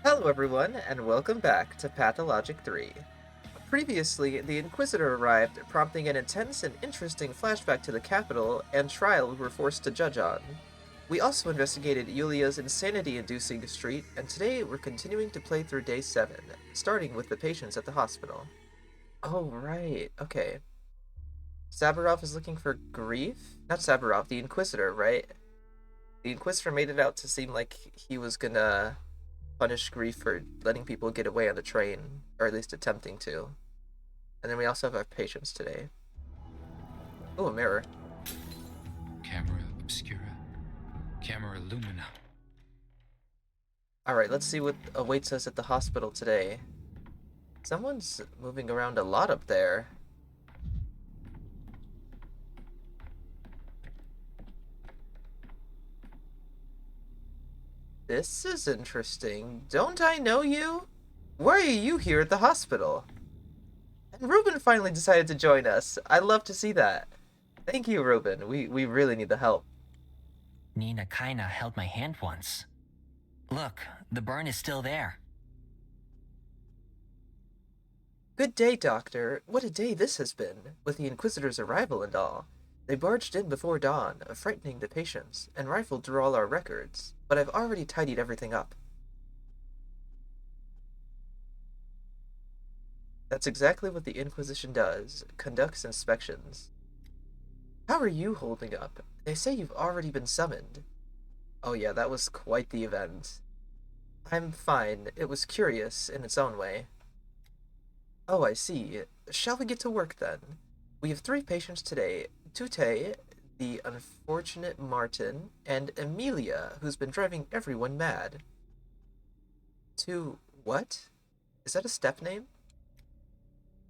Hello everyone, and welcome back to Pathologic 3. Previously, the Inquisitor arrived, prompting an intense and interesting flashback to the capital and trial we were forced to judge on. We also investigated Yulia's insanity-inducing street, and today we're continuing to play through day 7, starting with the patients at the hospital. Oh, right, okay. Saburov is looking for grief? Not Saburov, the Inquisitor, right? The Inquisitor made it out to seem like he was gonna punish Grief for letting people get away on the train, or at least attempting to. And then we also have our patients today. Oh, a mirror. Camera obscura. Camera lumina. Alright, let's see what awaits us at the hospital today. Someone's moving around a lot up there. This is interesting. Don't I know you? Why are you here at the hospital? And Ruben finally decided to join us. I love to see that. Thank you, Ruben. We really need the help. Nina kinda held my hand once. Look, the burn is still there. Good day, Doctor. What a day this has been, with the Inquisitor's arrival and all. They barged in before dawn, frightening the patients, and rifled through all our records, but I've already tidied everything up. That's exactly what the Inquisition does, conducts inspections. How are you holding up? They say you've already been summoned. Oh yeah, that was quite the event. I'm fine. It was curious in its own way. Oh, I see. Shall we get to work then? We have 3 patients today. Tute, the unfortunate Martin, and Emilia, who's been driving everyone mad. To what? Is that a step name?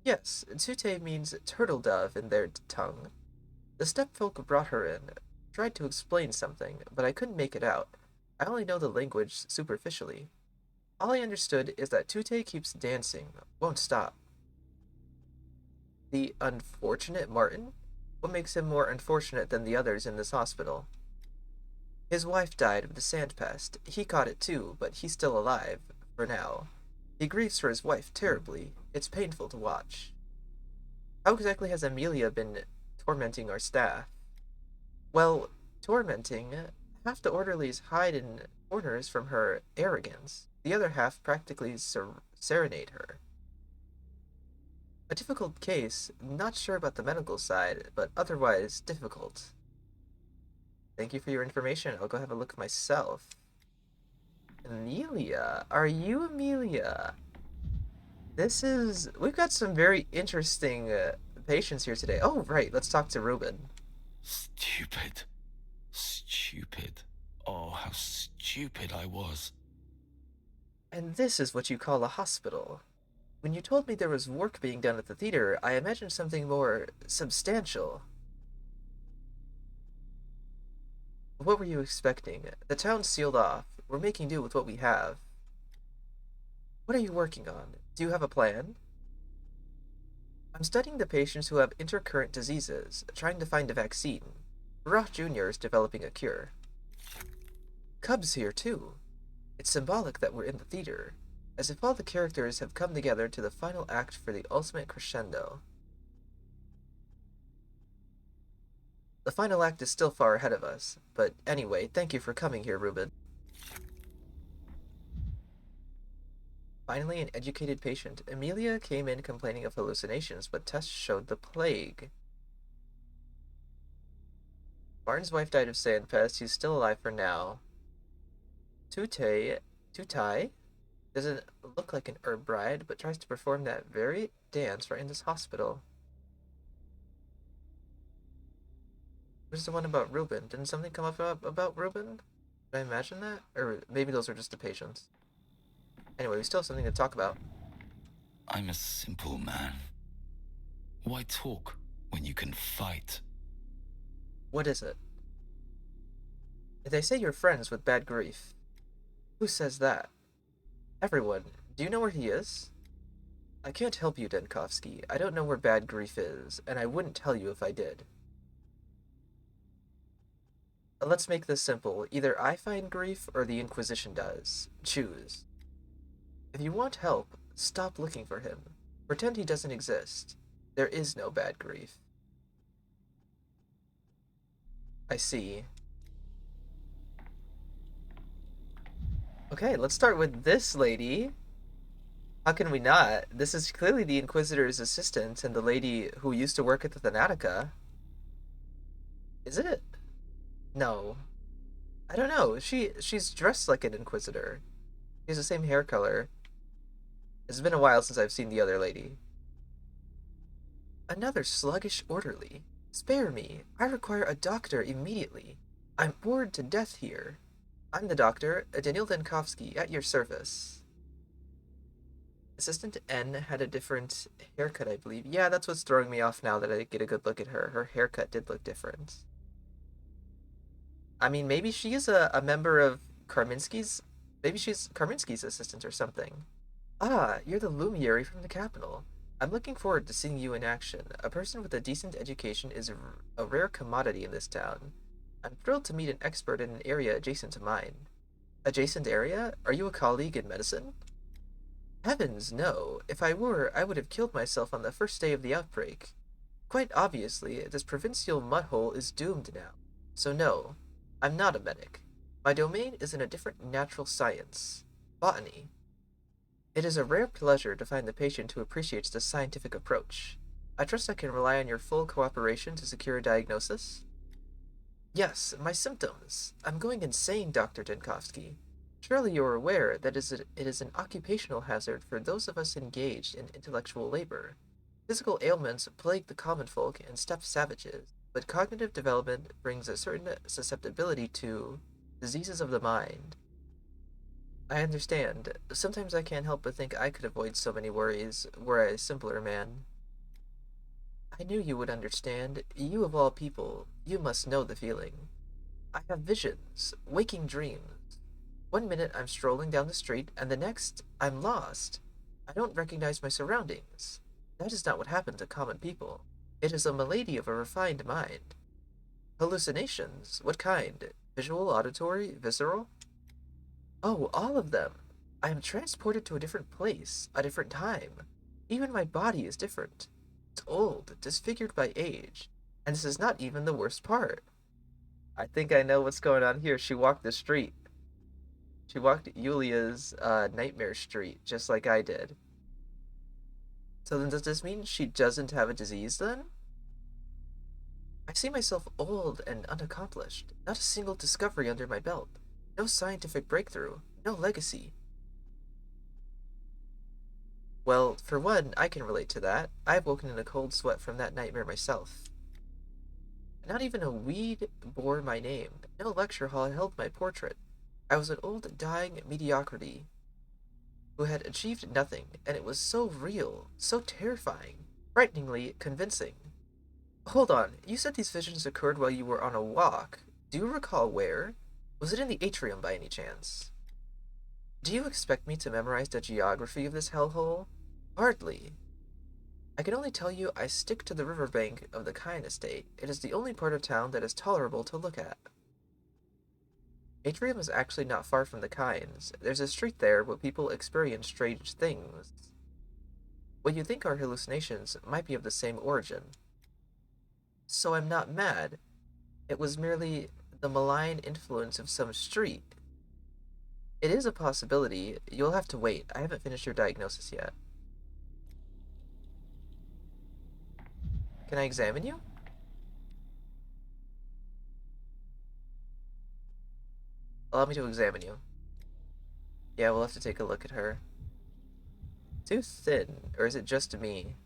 Yes, Tute means turtle dove in their tongue. The step folk brought her in, tried to explain something, but I couldn't make it out. I only know the language superficially. All I understood is that Tute keeps dancing, won't stop. The unfortunate Martin? What makes him more unfortunate than the others in this hospital? His wife died of the sand pest. He caught it too, but he's still alive, for now. He grieves for his wife terribly. It's painful to watch. How exactly has Emilia been tormenting our staff? Well, tormenting. Half the orderlies hide in corners from her arrogance. The other half practically serenade her. A difficult case, not sure about the medical side, but otherwise difficult. Thank you for your information. I'll go have a look myself. Emilia, are you Emilia? We've got some very interesting patients here today. Oh, right, let's talk to Ruben. Stupid. Stupid. Oh, how stupid I was. And this is what you call a hospital. When you told me there was work being done at the theater, I imagined something more substantial. What were you expecting? The town's sealed off. We're making do with what we have. What are you working on? Do you have a plan? I'm studying the patients who have intercurrent diseases, trying to find a vaccine. Roth Jr. is developing a cure. Cub's here, too. It's symbolic that we're in the theater, as if all the characters have come together to the final act for the ultimate crescendo. The final act is still far ahead of us, but anyway, thank you for coming here, Ruben. Finally, an educated patient. Emilia came in complaining of hallucinations, but tests showed the plague. Martin's wife died of sand pest. He's still alive for now. Tutai doesn't look like an herb bride, but tries to perform that very dance right in this hospital. Where's the one about Ruben? Didn't something come up about Ruben? Did I imagine that? Or maybe those are just the patients. Anyway, we still have something to talk about. I'm a simple man. Why talk when you can fight? What is it? They say you're friends with Bad Grief. Who says that? Everyone. Do you know where he is? I can't help you, Denkovsky. I don't know where Bad Grief is, and I wouldn't tell you if I did. Let's make this simple. Either I find Grief or the Inquisition does. Choose. If you want help, stop looking for him. Pretend he doesn't exist. There is no bad grief. I see. Okay, let's start with this lady. How can we not? This is clearly the Inquisitor's assistant and the lady who used to work at the Thanatica. Is it? No. I don't know. She's dressed like an Inquisitor. She has the same hair color. It's been a while since I've seen the other lady. Another sluggish orderly. Spare me. I require a doctor immediately. I'm bored to death here. I'm the doctor, Daniel Denkovsky, at your service. Assistant N had a different haircut, I believe. Yeah, that's what's throwing me off now that I get a good look at her. Her haircut did look different. I mean, maybe she is a member of Karminski's. Maybe she's Karminski's assistant or something. Ah, you're the Lumiere from the capital. I'm looking forward to seeing you in action. A person with a decent education is a rare commodity in this town. I'm thrilled to meet an expert in an area adjacent to mine. Adjacent area? Are you a colleague in medicine? Heavens, no. If I were, I would have killed myself on the first day of the outbreak. Quite obviously, this provincial mudhole is doomed now. So no, I'm not a medic. My domain is in a different natural science. Botany. It is a rare pleasure to find the patient who appreciates the scientific approach. I trust I can rely on your full cooperation to secure a diagnosis? Yes, my symptoms. I'm going insane, Dr. Denkovsky. Surely you're aware that it is an occupational hazard for those of us engaged in intellectual labor. Physical ailments plague the common folk and steppe savages, but cognitive development brings a certain susceptibility to diseases of the mind. I understand. Sometimes I can't help but think I could avoid so many worries were I a simpler man. I knew you would understand. You of all people, you must know the feeling. I have visions, waking dreams. One minute I'm strolling down the street, and the next I'm lost. I don't recognize my surroundings. That is not what happens to common people. It is a malady of a refined mind. Hallucinations? What kind? Visual, auditory, visceral? Oh, all of them. I am transported to a different place, a different time. Even my body is different. It's old, disfigured by age. And this is not even the worst part. I think I know what's going on here. She walked the street. She walked Yulia's nightmare street, just like I did. So then does this mean she doesn't have a disease then? I see myself old and unaccomplished. Not a single discovery under my belt. No scientific breakthrough. No legacy. Well, for one, I can relate to that. I've woken in a cold sweat from that nightmare myself. Not even a weed bore my name. No lecture hall held my portrait. I was an old, dying mediocrity who had achieved nothing, and it was so real, so terrifying, frighteningly convincing. Hold on, you said these visions occurred while you were on a walk. Do you recall where? Was it in the atrium by any chance? Do you expect me to memorize the geography of this hellhole? Hardly. I can only tell you I stick to the riverbank of the Kine estate. It is the only part of town that is tolerable to look at. Atrium is actually not far from the Kines. There's a street there where people experience strange things. What you think are hallucinations might be of the same origin. So I'm not mad. It was merely the malign influence of some street. It is a possibility. You'll have to wait. I haven't finished your diagnosis yet. Can I examine you? Allow me to examine you. Yeah, we'll have to take a look at her. Too thin, or is it just me?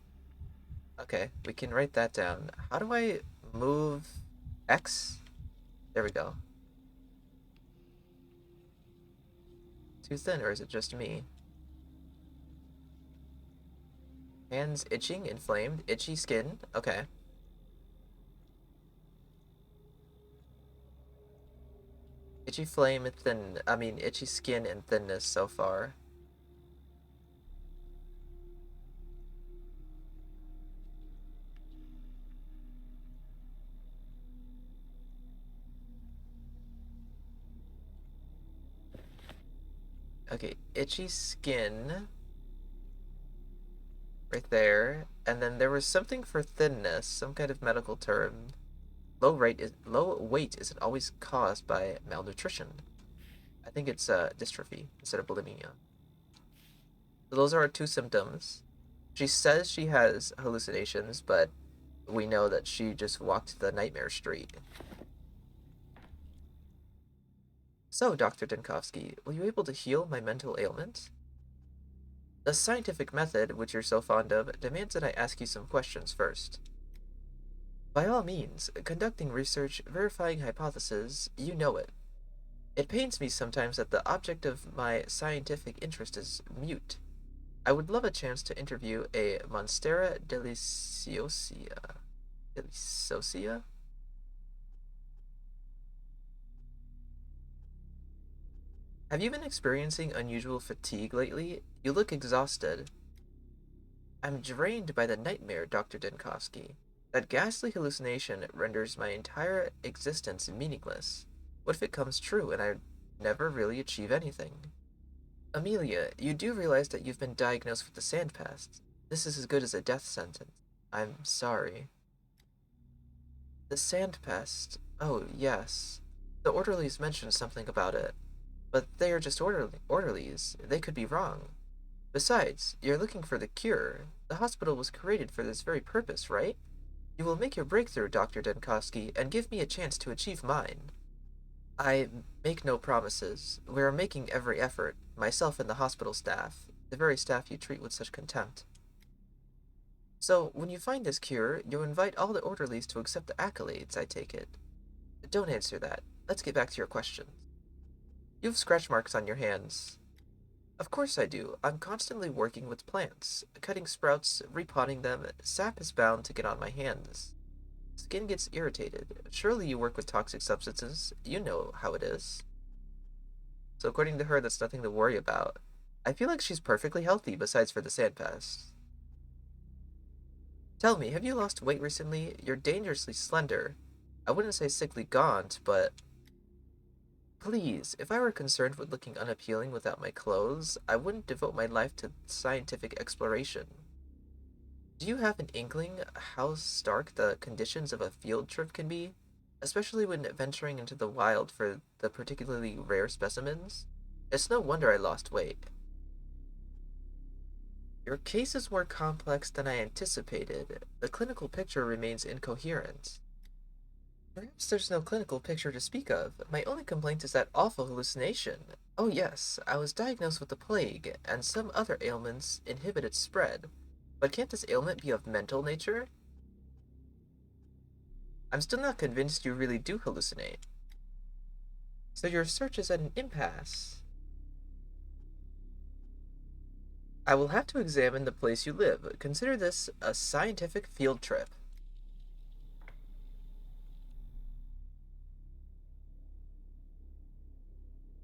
Okay, we can write that down. How do I move X? There we go. Too thin, or is it just me? Hands itching, inflamed, itchy skin. Okay. Itchy flame, thin. I mean, itchy skin and thinness so far. Okay, itchy skin right there, and then there was something for thinness, some kind of medical term. Low weight isn't always caused by malnutrition. I think it's dystrophy instead of bulimia. So those are our two symptoms. She says she has hallucinations, but we know that she just walked the nightmare street. So, Dr. Dinkowski, will you be able to heal my mental ailment? The scientific method, which you're so fond of, demands that I ask you some questions first. By all means, conducting research, verifying hypotheses, you know it. It pains me sometimes that the object of my scientific interest is mute. I would love a chance to interview a Monstera deliciosia. Deliciosia? Have you been experiencing unusual fatigue lately? You look exhausted. I'm drained by the nightmare, Dr. Dinkowski. That ghastly hallucination renders my entire existence meaningless. What if it comes true and I never really achieve anything? Emilia, you do realize that you've been diagnosed with the sandpast. This is as good as a death sentence. I'm sorry. The sandpest. Oh, yes. The orderlies mentioned something about it. But they are just orderlies. They could be wrong. Besides, you're looking for the cure. The hospital was created for this very purpose, right? You will make your breakthrough, Dr. Denkowski, and give me a chance to achieve mine. I make no promises. We are making every effort, myself and the hospital staff, the very staff you treat with such contempt. So, when you find this cure, you invite all the orderlies to accept the accolades, I take it. Don't answer that. Let's get back to your questions. You have scratch marks on your hands. Of course I do. I'm constantly working with plants, cutting sprouts, repotting them. Sap is bound to get on my hands. Skin gets irritated. Surely you work with toxic substances. You know how it is. So according to her, that's nothing to worry about. I feel like she's perfectly healthy besides for the sandpast. Tell me, have you lost weight recently? You're dangerously slender. I wouldn't say sickly gaunt, but... Please, if I were concerned with looking unappealing without my clothes, I wouldn't devote my life to scientific exploration. Do you have an inkling how stark the conditions of a field trip can be? Especially when venturing into the wild for the particularly rare specimens? It's no wonder I lost weight. Your case is more complex than I anticipated. The clinical picture remains incoherent. Perhaps there's no clinical picture to speak of. My only complaint is that awful hallucination. Oh yes, I was diagnosed with the plague, and some other ailments inhibit its spread. But can't this ailment be of mental nature? I'm still not convinced you really do hallucinate. So your search is at an impasse. I will have to examine the place you live. Consider this a scientific field trip.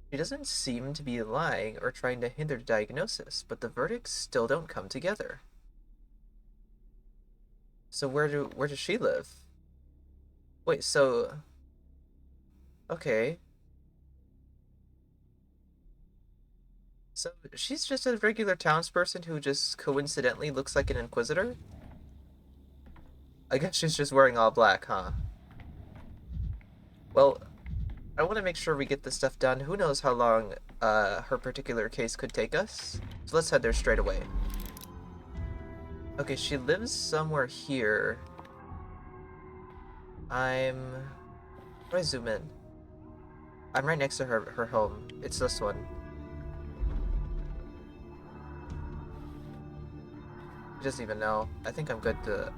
She doesn't seem to be lying or trying to hinder diagnosis, but the verdicts still don't come together. So where does she live? Wait, so okay. So she's just a regular townsperson who just coincidentally looks like an inquisitor? I guess she's just wearing all black, huh? Well, I want to make sure we get this stuff done. Who knows how long her particular case could take us? So let's head there straight away. Okay, she lives somewhere here. How do I zoom in? I'm right next to her home. It's this one. She doesn't even know. I think I'm good to...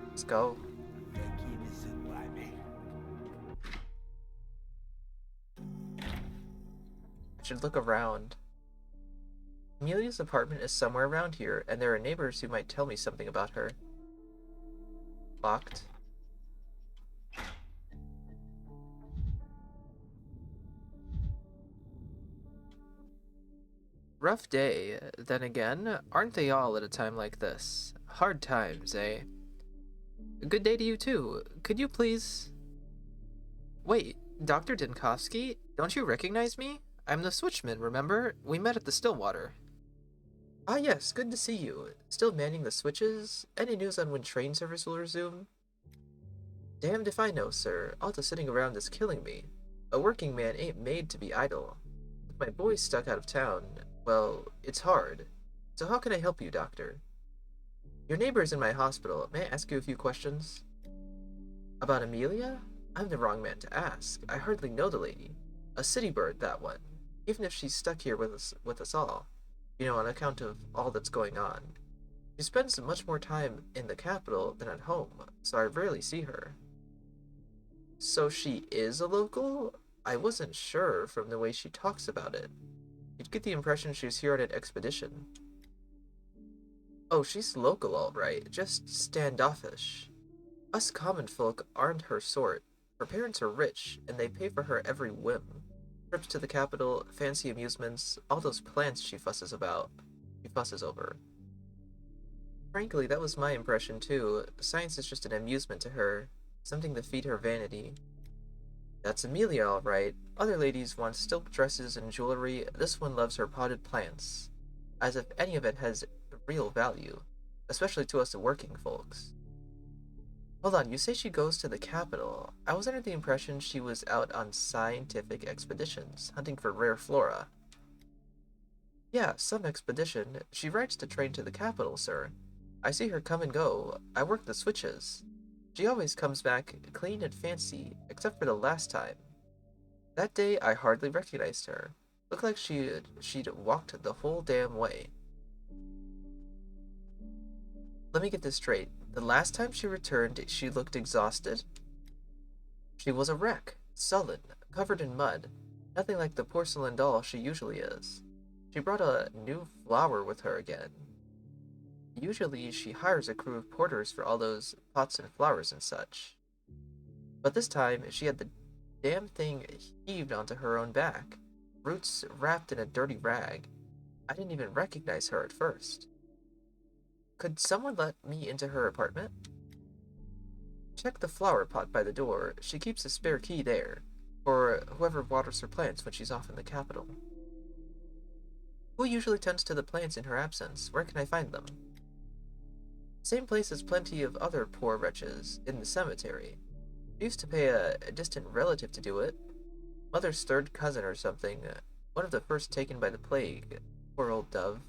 Let's go. I should look around. Emilia's apartment is somewhere around here, and there are neighbors who might tell me something about her. Locked. Rough day. Then again, aren't they all at a time like this? Hard times, eh? Good day to you too. Could you please... Wait, Dr. Dinkowski? Don't you recognize me? I'm the switchman, remember? We met at the Stillwater. Ah yes, good to see you. Still manning the switches? Any news on when train service will resume? Damned if I know, sir. All the sitting around is killing me. A working man ain't made to be idle. With my boys stuck out of town, well, it's hard. So how can I help you, doctor? Your neighbor's in my hospital. May I ask you a few questions? About Emilia? I'm the wrong man to ask. I hardly know the lady. A city bird, that one. Even if she's stuck here with us all. You know, on account of all that's going on. She spends much more time in the capital than at home, so I rarely see her. So she is a local? I wasn't sure from the way she talks about it. You'd get the impression she's here on an expedition. Oh, she's local all right, just standoffish. Us common folk aren't her sort. Her parents are rich, and they pay for her every whim. Trips to the capital, fancy amusements, all those plants she fusses about. She fusses over. Frankly, that was my impression too. Science is just an amusement to her, something to feed her vanity. That's Emilia, all right. Other ladies want silk dresses and jewelry. This one loves her potted plants. As if any of it has real value, especially to us working folks. Hold on, you say she goes to the capital. I was under the impression she was out on scientific expeditions, hunting for rare flora. Yeah, some expedition. She rides the train to the capital, sir. I see her come and go. I work the switches. She always comes back clean and fancy, except for the last time. That day, I hardly recognized her. Looked like she'd walked the whole damn way. Let me get this straight. The last time she returned, she looked exhausted? She was a wreck, sullen, covered in mud, nothing like the porcelain doll she usually is. She brought a new flower with her again. Usually she hires a crew of porters for all those pots and flowers and such. But this time, she had the damn thing heaved onto her own back, roots wrapped in a dirty rag. I didn't even recognize her at first. Could someone let me into her apartment? Check the flower pot by the door. She keeps a spare key there, for whoever waters her plants when she's off in the capital. Who usually tends to the plants in her absence? Where can I find them? Same place as plenty of other poor wretches, in the cemetery. She used to pay a distant relative to do it. Mother's third cousin or something. One of the first taken by the plague. Poor old dove.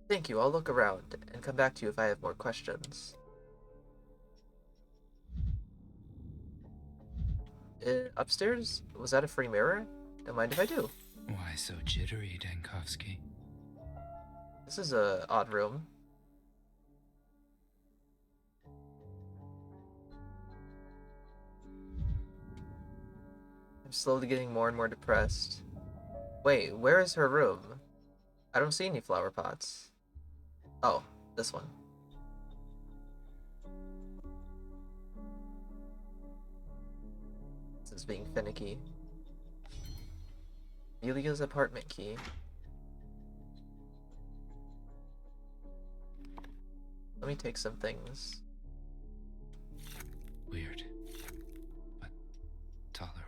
Thank you, I'll look around, and come back to you if I have more questions. Upstairs? Was that a free mirror? Don't mind if I do. Why so jittery, Dankovsky? This is a odd room. I'm slowly getting more and more depressed. Wait, where is her room? I don't see any flower pots. Oh, this one. This is being finicky. Emilia's apartment key. Let me take some things. Weird, but tolerable.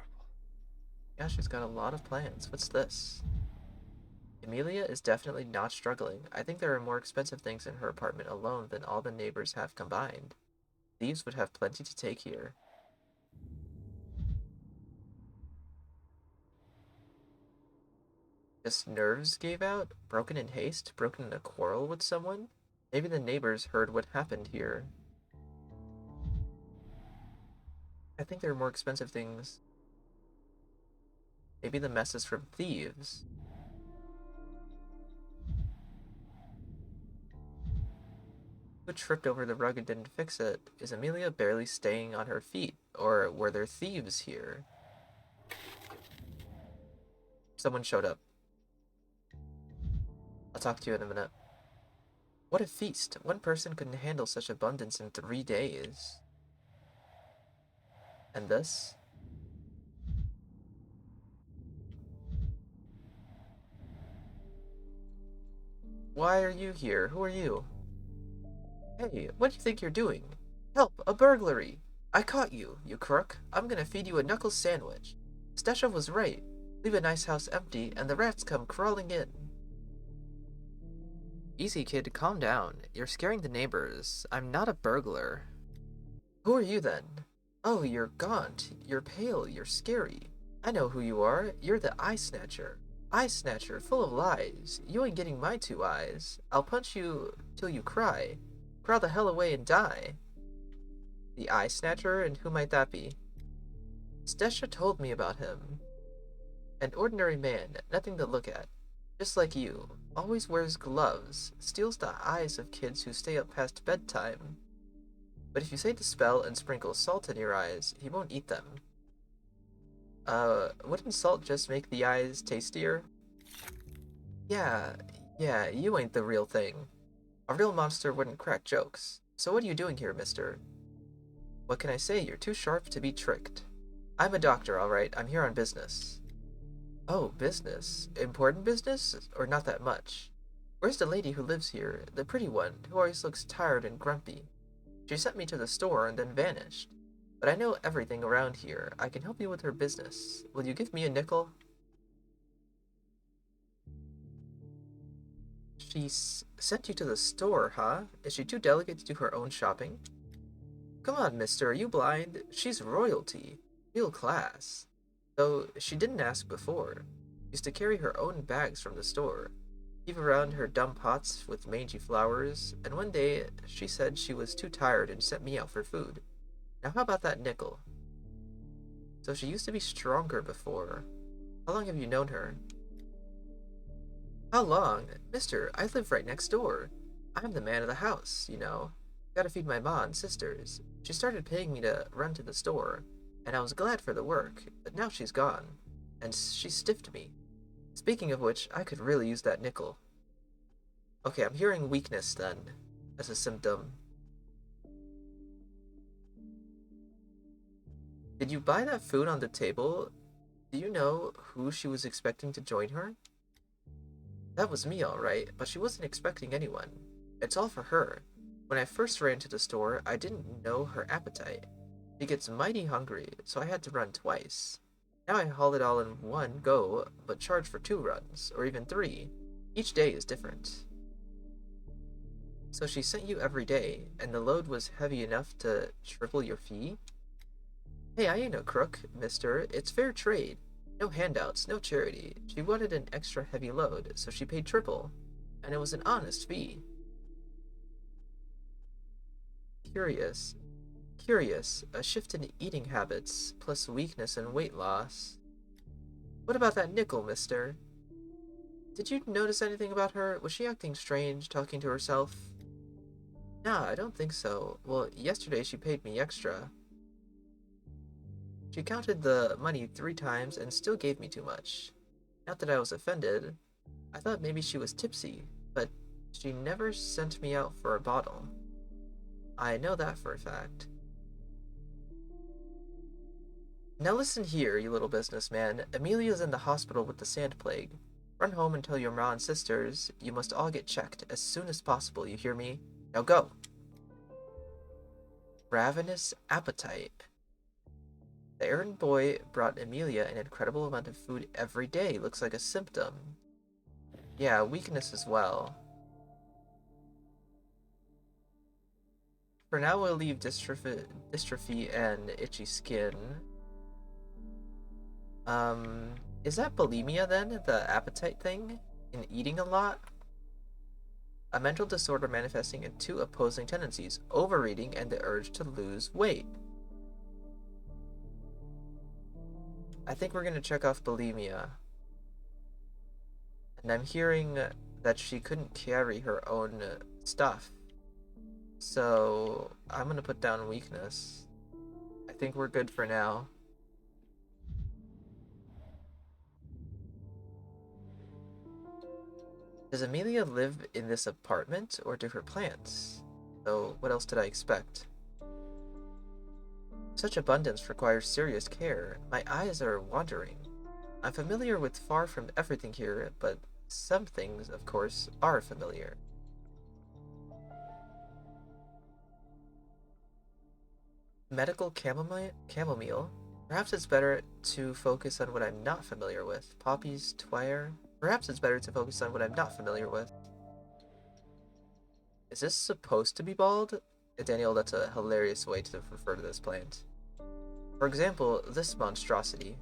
Yeah, she's got a lot of plans. What's this? Emilia is definitely not struggling. I think there are more expensive things in her apartment alone than all the neighbors have combined. Thieves would have plenty to take here. Just nerves gave out? Broken in haste? Broken in a quarrel with someone? Maybe the neighbors heard what happened here. I think there are more expensive things. Maybe the mess is from thieves. Who tripped over the rug and didn't fix it? Is Emilia barely staying on her feet? Or were there thieves here? Someone showed up. I'll talk to you in a minute. What a feast! One person couldn't handle such abundance in 3 days. And this? Why are you here? Who are you? Hey, what do you think you're doing? Help! A burglary! I caught you, you crook. I'm gonna feed you a knuckle sandwich. Stasha was right. Leave a nice house empty, and the rats come crawling in. Easy, kid, calm down. You're scaring the neighbors. I'm not a burglar. Who are you then? Oh, you're gaunt. You're pale. You're scary. I know who you are. You're the Eye Snatcher. Eye Snatcher, full of lies. You ain't getting my 2 eyes. I'll punch you till you cry. Crawl the hell away and die. The Eye Snatcher, and who might that be? Stasha told me about him. An ordinary man, nothing to look at. Just like you. Always wears gloves. Steals the eyes of kids who stay up past bedtime. But if you say the spell and sprinkle salt in your eyes, he won't eat them. Wouldn't salt just make the eyes tastier? Yeah, you ain't the real thing. A real monster wouldn't crack jokes. So what are you doing here, mister? What can I say? You're too sharp to be tricked. I'm a doctor, alright. I'm here on business. Oh, business? Important business? Or not that much? Where's the lady who lives here? The pretty one, who always looks tired and grumpy. She sent me to the store and then vanished. But I know everything around here. I can help you with her business. Will you give me a nickel? She sent you to the store, huh? Is she too delicate to do her own shopping? Come on, mister, are you blind? She's royalty. Real class. Though she didn't ask before. Used to carry her own bags from the store. Heave around her dumb pots with mangy flowers, and one day she said she was too tired and sent me out for food. Now how about that nickel? So she used to be stronger before. How long have you known her? How long? Mister, I live right next door. I'm the man of the house, you know. Gotta feed my ma and sisters. She started paying me to run to the store, and I was glad for the work, but now she's gone. And she stiffed me. Speaking of which, I could really use that nickel. Okay, I'm hearing weakness then, as a symptom. Did you buy that food on the table? Do you know who she was expecting to join her? That was me, alright, but she wasn't expecting anyone. It's all for her. When I first ran to the store, I didn't know her appetite. She gets mighty hungry, so I had to run twice. Now I haul it all in one go, but charge for 2 runs, or even 3. Each day is different. So she sent you every day, and the load was heavy enough to triple your fee? Hey, I ain't a crook, mister. It's fair trade. No handouts, no charity. She wanted an extra heavy load, so she paid triple. And it was an honest fee. Curious. A shift in eating habits, plus weakness and weight loss. What about that nickel, mister? Did you notice anything about her? Was she acting strange, talking to herself? Nah, I don't think so. Well, yesterday she paid me extra. She counted the money 3 times and still gave me too much. Not that I was offended. I thought maybe she was tipsy, but she never sent me out for a bottle. I know that for a fact. Now listen here, you little businessman. Emilia's in the hospital with the sand plague. Run home and tell your ma and sisters you must all get checked as soon as possible, you hear me? Now go! Ravenous appetite. The errand boy brought Emilia an incredible amount of food every day. Looks like a symptom. Yeah, weakness as well. For now, we'll leave dystrophy and itchy skin. Is that bulimia then? The appetite thing? In eating a lot? A mental disorder manifesting in 2 opposing tendencies, overeating and the urge to lose weight. I think we're gonna check off bulimia. And I'm hearing that she couldn't carry her own stuff. So I'm gonna put down weakness. I think we're good for now. Does Emilia live in this apartment, or do her plants? So what else did I expect? Such abundance requires serious care. My eyes are wandering. I'm familiar with far from everything here, but some things, of course, are familiar. Medical chamomile? Perhaps it's better to focus on what I'm not familiar with. Poppies, Twire. Perhaps it's better to focus on what I'm not familiar with. Is this supposed to be bald? Daniel, that's a hilarious way to refer to this plant. For example, this monstrosity.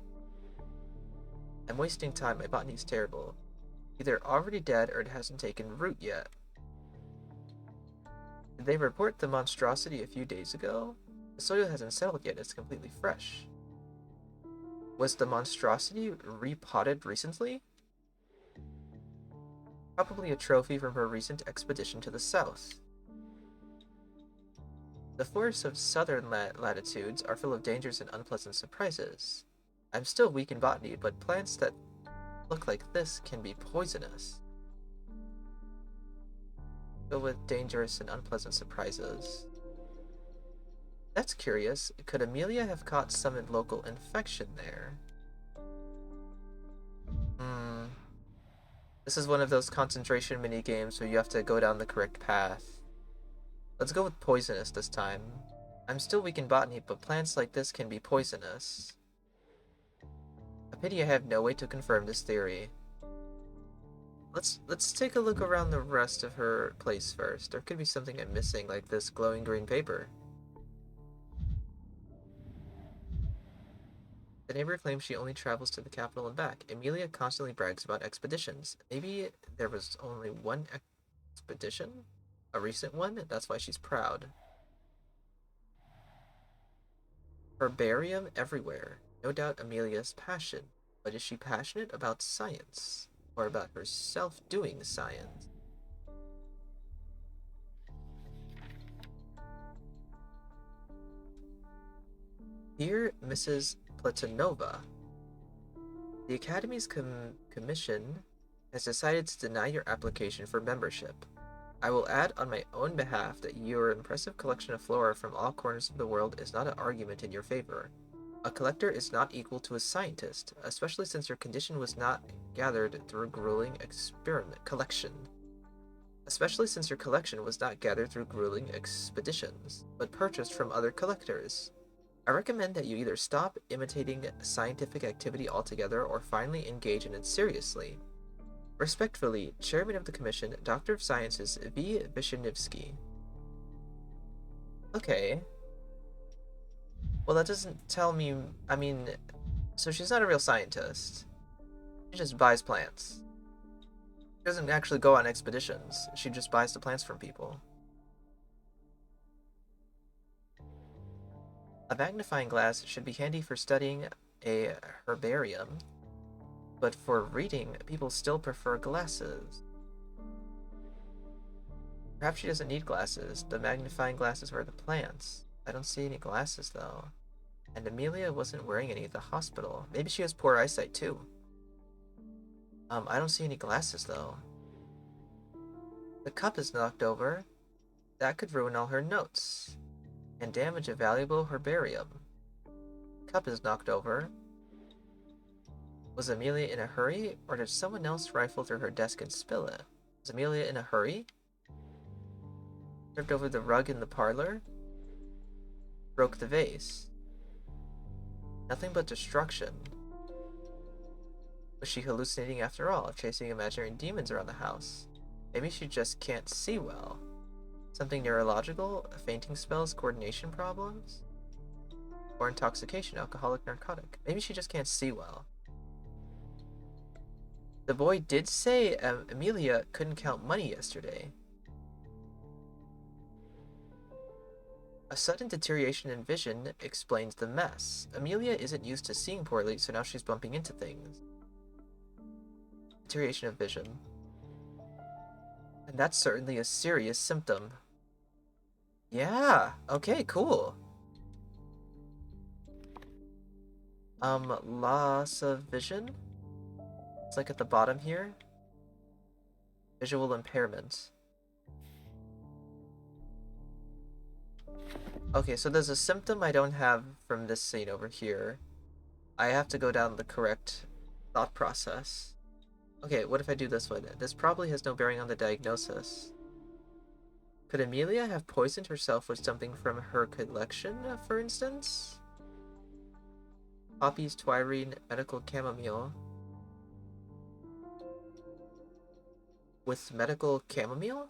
I'm wasting time. My botany's terrible. Either already dead or it hasn't taken root yet. Did they report the monstrosity a few days ago? The soil hasn't settled yet. It's completely fresh. Was the monstrosity repotted recently? Probably a trophy from her recent expedition to the south. The forests of southern latitudes are full of dangers and unpleasant surprises. I'm still weak in botany, but plants that look like this can be poisonous. Go with dangerous and unpleasant surprises. That's curious. Could Emilia have caught some local infection there? This is one of those concentration mini games where you have to go down the correct path. Let's go with poisonous this time. I'm still weak in botany, but plants like this can be poisonous. A pity I have no way to confirm this theory. Let's take a look around the rest of her place first. There could be something I'm missing, like this glowing green paper. The neighbor claims she only travels to the capital and back. Emilia constantly brags about expeditions. Maybe there was only one expedition? A recent one? That's why she's proud. Herbarium everywhere. No doubt Emilia's passion. But is she passionate about science? Or about herself doing science? Dear Mrs. Platonova, the Academy's commission has decided to deny your application for membership. I will add on my own behalf that your impressive collection of flora from all corners of the world is not an argument in your favor. A collector is not equal to a scientist, especially since your condition was not gathered through grueling collection. Especially since your collection was not gathered through grueling expeditions, but purchased from other collectors. I recommend that you either stop imitating scientific activity altogether or finally engage in it seriously. Respectfully, Chairman of the Commission, Doctor of Sciences V. Vishnevsky. Okay. Well, that doesn't tell me... I mean, so she's not a real scientist. She just buys plants. She doesn't actually go on expeditions. She just buys the plants from people. A magnifying glass should be handy for studying a herbarium, but for reading, people still prefer glasses. Perhaps she doesn't need glasses. The magnifying glasses were the plants. I don't see any glasses, though. And Emilia wasn't wearing any at the hospital. Maybe she has poor eyesight, too. I don't see any glasses, though. The cup is knocked over. That could ruin all her notes and damage a valuable herbarium. Cup is knocked over. Was Emilia in a hurry, or did someone else rifle through her desk and spill it? Was Emilia in a hurry? Tripped over the rug in the parlor? Broke the vase. Nothing but destruction. Was she hallucinating after all, chasing imaginary demons around the house? Maybe she just can't see well. Something neurological? Fainting spells? Coordination problems? Or intoxication, alcoholic, narcotic? Maybe she just can't see well. The boy did say Emilia couldn't count money yesterday. A sudden deterioration in vision explains the mess. Emilia isn't used to seeing poorly, so now she's bumping into things. Deterioration of vision. And that's certainly a serious symptom. Yeah, okay, cool. Loss of vision? It's like at the bottom here. Visual impairment. Okay, so there's a symptom I don't have from this scene over here. I have to go down the correct thought process. Okay, what if I do this one? This probably has no bearing on the diagnosis. Could Emilia have poisoned herself with something from her collection, for instance? Poppies, twirine, medical chamomile. With medical chamomile?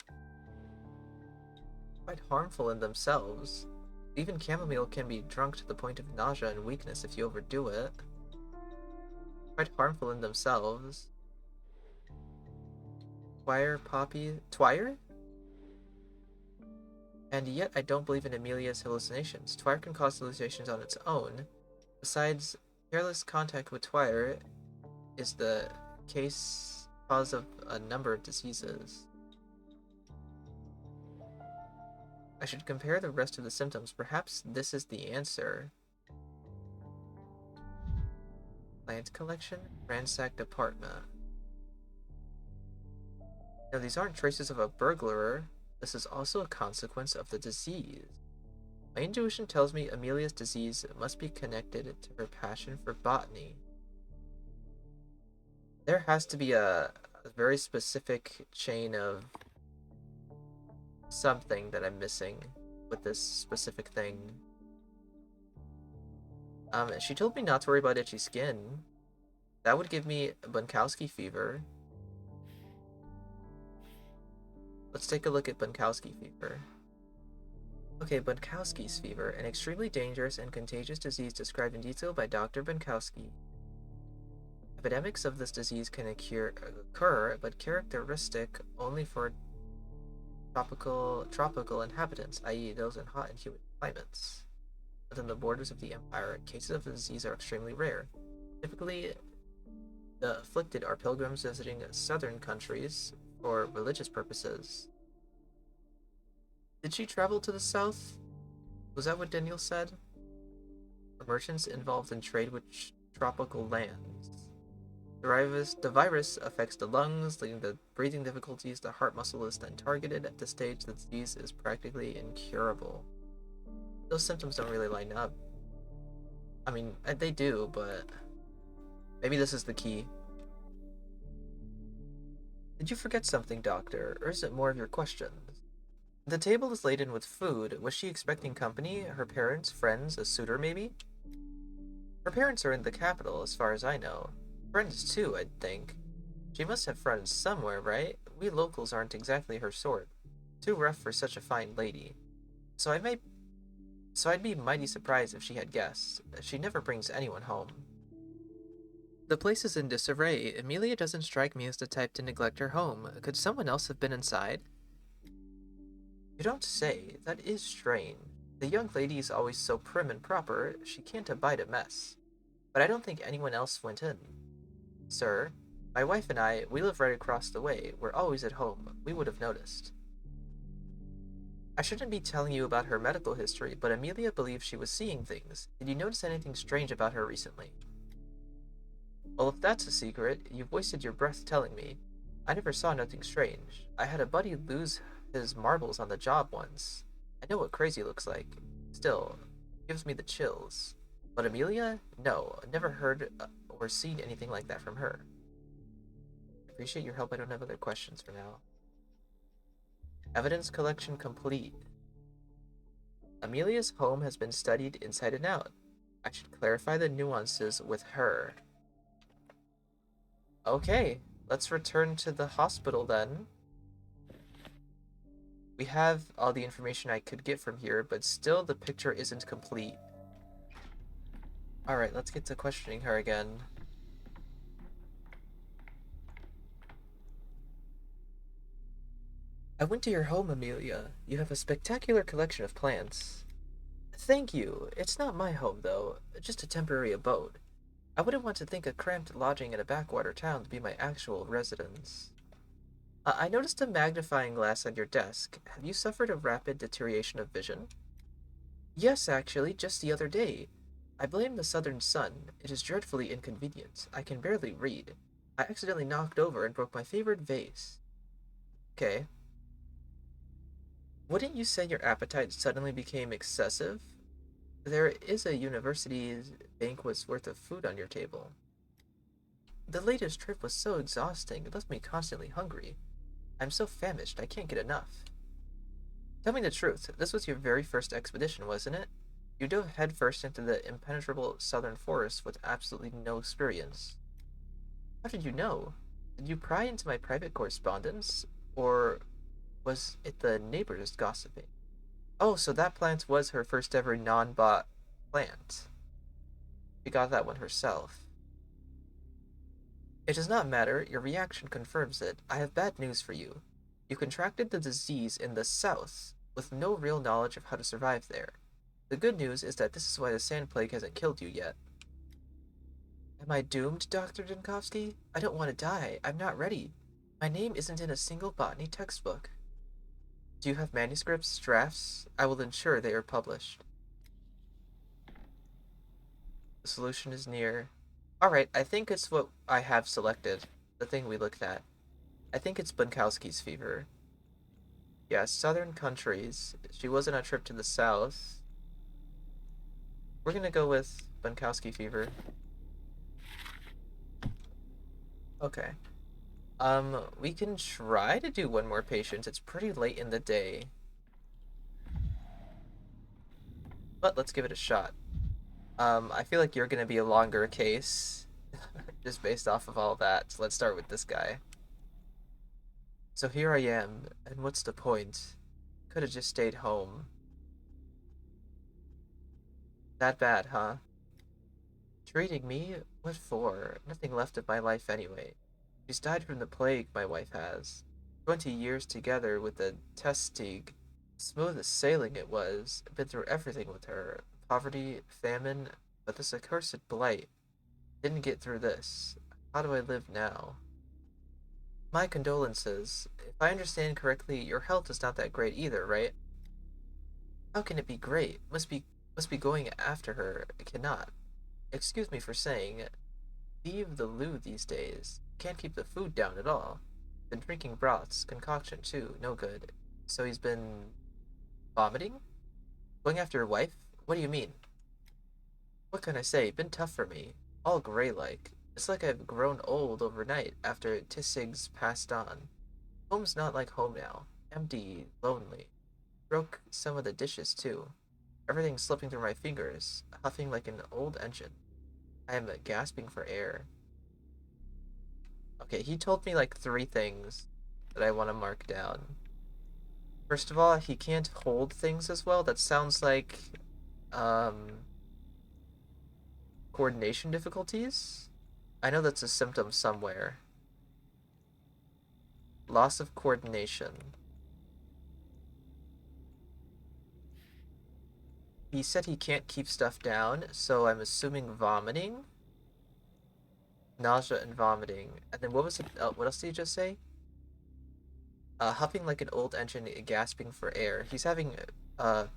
Quite harmful in themselves. Even chamomile can be drunk to the point of nausea and weakness if you overdo it. Quite harmful in themselves. Twire, poppy... Twire? And yet I don't believe in Emilia's hallucinations. Twire can cause hallucinations on its own. Besides, careless contact with Twire is the cause of a number of diseases. I should compare the rest of the symptoms. Perhaps this is the answer. Plant collection, ransacked apartment. Now, these aren't traces of a burglar. This is also a consequence of the disease. My intuition tells me Emilia's disease must be connected to her passion for botany. There has to be a very specific chain of something that I'm missing with this specific thing. She told me not to worry about itchy skin. That would give me Bunkowski fever. Let's take a look at Bunkowski fever. Okay, Bunkowski's fever, an extremely dangerous and contagious disease described in detail by Dr. Bunkowski. Epidemics of this disease can occur, but characteristic only for tropical inhabitants, i.e. those in hot and humid climates. Within the borders of the empire, cases of the disease are extremely rare. Typically, the afflicted are pilgrims visiting southern countries for religious purposes. Did she travel to the south? Was that what Daniel said? Or merchants involved in trade with tropical lands. The virus affects the lungs, leading to breathing difficulties. The heart muscle is then targeted. At this stage, the disease is practically incurable. Those symptoms don't really line up. I mean, they do, but maybe this is the key. Did you forget something, Doctor, or is it more of your questions? The table is laden with food. Was she expecting company? Her parents, friends, a suitor maybe? Her parents are in the capital, as far as I know. Friends too, I'd think. She must have friends somewhere, right? We locals aren't exactly her sort. Too rough for such a fine lady. So I'd be mighty surprised if she had guests. She never brings anyone home. The place is in disarray. Emilia doesn't strike me as the type to neglect her home. Could someone else have been inside? You don't say. That is strange. The young lady is always so prim and proper, she can't abide a mess. But I don't think anyone else went in. Sir, my wife and I, we live right across the way. We're always at home. We would have noticed. I shouldn't be telling you about her medical history, but Emilia believes she was seeing things. Did you notice anything strange about her recently? Well, if that's a secret, you've wasted your breath telling me. I never saw nothing strange. I had a buddy lose his marbles on the job once. I know what crazy looks like. Still, it gives me the chills. But Emilia? No, never heard or seen anything like that from her. Appreciate your help. I don't have other questions for now. Evidence collection complete. Emilia's home has been studied inside and out. I should clarify the nuances with her. Okay, let's return to the hospital then. We have all the information I could get from here, but still the picture isn't complete. Alright, let's get to questioning her again. I went to your home, Emilia. You have a spectacular collection of plants. Thank you. It's not my home, though. Just a temporary abode. I wouldn't want to think a cramped lodging in a backwater town to be my actual residence. I noticed a magnifying glass on your desk. Have you suffered a rapid deterioration of vision? Yes, actually, just the other day. I blame the southern sun. It is dreadfully inconvenient. I can barely read. I accidentally knocked over and broke my favorite vase. Okay. Wouldn't you say your appetite suddenly became excessive? There is a university's banquet's worth of food on your table. The latest trip was so exhausting, it left me constantly hungry. I'm so famished, I can't get enough. Tell me the truth, this was your very first expedition, wasn't it? You dove headfirst into the impenetrable southern forest with absolutely no experience. How did you know? Did you pry into my private correspondence? Or was it the neighbors gossiping? Oh, so that plant was her first ever non-bot plant. She got that one herself. It does not matter, your reaction confirms it. I have bad news for you. You contracted the disease in the south, with no real knowledge of how to survive there. The good news is that this is why the sand plague hasn't killed you yet. Am I doomed, Dr. Dinkowski? I don't want to die. I'm not ready. My name isn't in a single botany textbook. Do you have manuscripts, drafts? I will ensure they are published. The solution is near. Alright, I think it's what I have selected. The thing we looked at. I think it's Bunkowski's fever. Yeah, southern countries. She was on a trip to the south. We're gonna go with Bunkowski fever. Okay. We can try to do one more patient. It's pretty late in the day. But let's give it a shot. I feel like you're gonna be a longer case. Just based off of all that. So let's start with this guy. So here I am, and what's the point? Could have just stayed home. That bad, huh? Treating me? What for? Nothing left of my life anyway. She's died from the plague, my wife has. 20 years together with the Testig. Smooth as sailing it was. Been through everything with her. Poverty, famine, but this accursed blight. Didn't get through this. How do I live now? My condolences. If I understand correctly, your health is not that great either, right? How can it be great? Must be going after her. It cannot. Excuse me for saying, leave the loo these days. Can't keep the food down at all. Been drinking broths, concoction too, no good. So he's been vomiting? Going after your wife? What do you mean? What can I say? Been tough for me. All gray-like. It's like I've grown old overnight after Tissig's passed on. Home's not like home now. Empty, lonely. Broke some of the dishes too. Everything's slipping through my fingers, huffing like an old engine. I am gasping for air. Okay, he told me like 3 things that I want to mark down. First of all, he can't hold things as well. That sounds like um coordination difficulties. I know that's a symptom somewhere. Loss of coordination. He said he can't keep stuff down, so I'm assuming vomiting. Nausea and vomiting. And then what was it? What else did you just say? Huffing like an old engine, gasping for air. He's having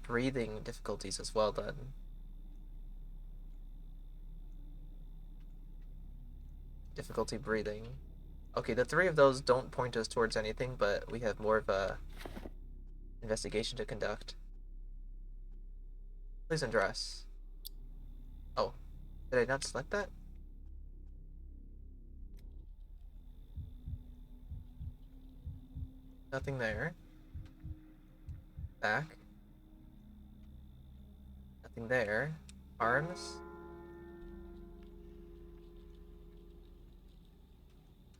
breathing difficulties as well then. Difficulty breathing. Okay, the 3 of those don't point us towards anything, but we have more of a investigation to conduct. Please undress. Oh, did I not select that? Nothing there. Back. Nothing there. Arms.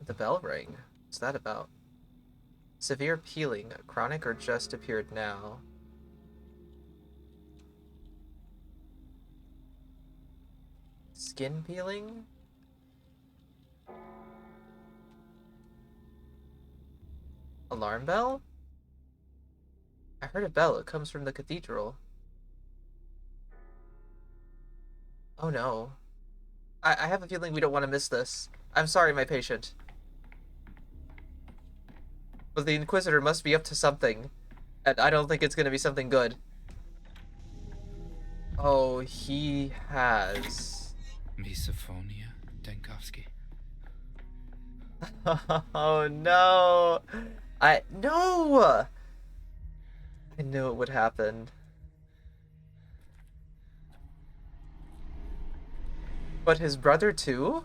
The bell rang. What's that about? Severe peeling, chronic or just appeared now? Skin peeling? Alarm bell? I heard a bell. It comes from the cathedral. Oh no. I have a feeling we don't want to miss this. I'm sorry, my patient. But the Inquisitor must be up to something. And I don't think it's going to be something good. Oh, he has. Misophonia, Denkovsky. Oh no. No! I knew it would happen. But his brother too?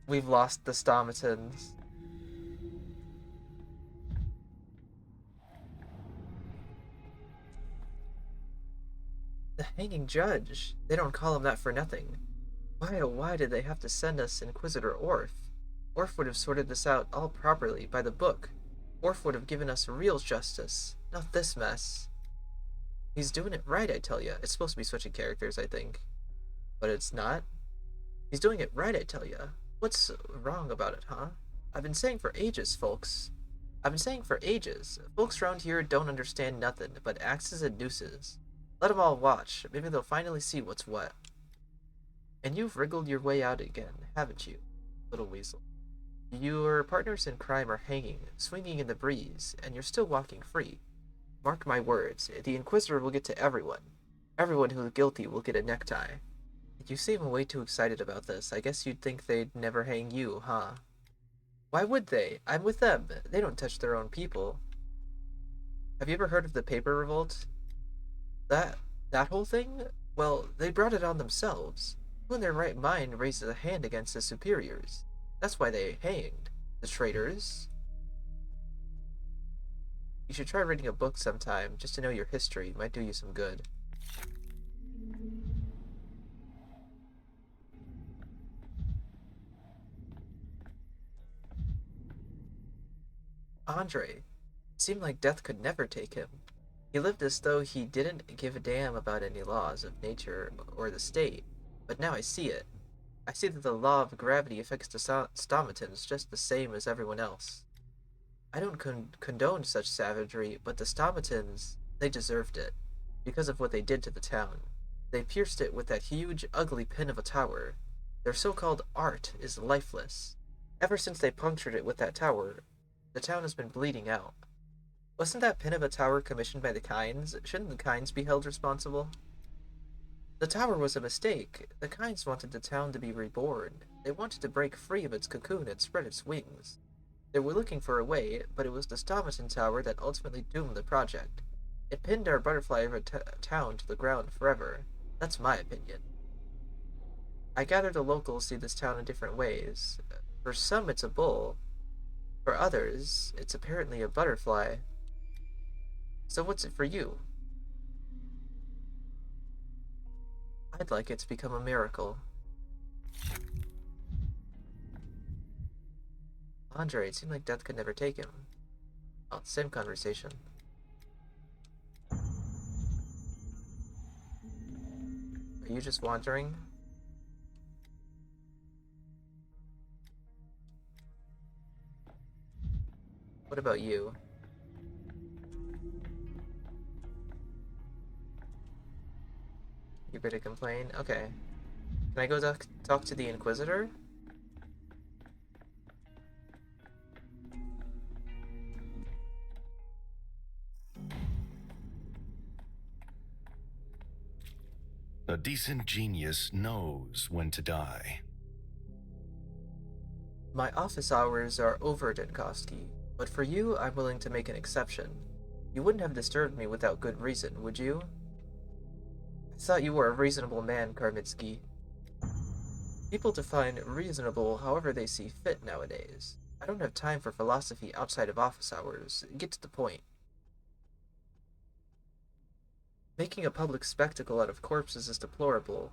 We've lost the Stomatons. hanging judge. They don't call him that for nothing. Why, oh why did they have to send us Inquisitor Orf? Orf would have sorted this out all properly, by the book. Orf would have given us real justice, not this mess. He's doing it right, I tell ya. It's supposed to be switching characters, I think. But it's not. He's doing it right, I tell ya. What's wrong about it, huh? I've been saying for ages, folks. I've been saying for ages. Folks around here don't understand nothing but axes and nooses. Let 'em all watch. Maybe they'll finally see what's what. And you've wriggled your way out again, haven't you, little weasel? Your partners in crime are hanging, swinging in the breeze, and you're still walking free. Mark my words, the Inquisitor will get to everyone. Everyone who's guilty will get a necktie. You seem way too excited about this. I guess you'd think they'd never hang you, huh? Why would they? I'm with them. They don't touch their own people. Have you ever heard of the paper revolt? That whole thing? Well, they brought it on themselves. Who in their right mind raises a hand against his superiors? That's why they hanged. The traitors. You should try reading a book sometime, just to know your history. It might do you some good. Andre. Seemed like death could never take him. He lived as though he didn't give a damn about any laws of nature or the state. But now I see it. I see that the law of gravity affects the stomatans just the same as everyone else. I don't condone such savagery, but the stomatans, they deserved it, because of what they did to the town. They pierced it with that huge, ugly pin of a tower. Their so-called art is lifeless. Ever since they punctured it with that tower, the town has been bleeding out. Wasn't that pin of a tower commissioned by the Kynes? Shouldn't the Kynes be held responsible? The tower was a mistake. The Kynes wanted the town to be reborn. They wanted to break free of its cocoon and spread its wings. They were looking for a way, but it was the Stomatan Tower that ultimately doomed the project. It pinned our butterfly of a town to the ground forever. That's my opinion. I gather the locals see this town in different ways. For some, it's a bull. For others, it's apparently a butterfly. So what's it for you? I'd like it to become a miracle. Andre, it seemed like death could never take him. Oh, same conversation. Are you just wandering? What about you? You're gonna complain? Okay. Can I go talk to the Inquisitor? A decent genius knows when to die. My office hours are over, Dinkowski, but for you, I'm willing to make an exception. You wouldn't have disturbed me without good reason, would you? I thought you were a reasonable man, Karmitsky. People define reasonable however they see fit nowadays. I don't have time for philosophy outside of office hours. Get to the point. Making a public spectacle out of corpses is deplorable.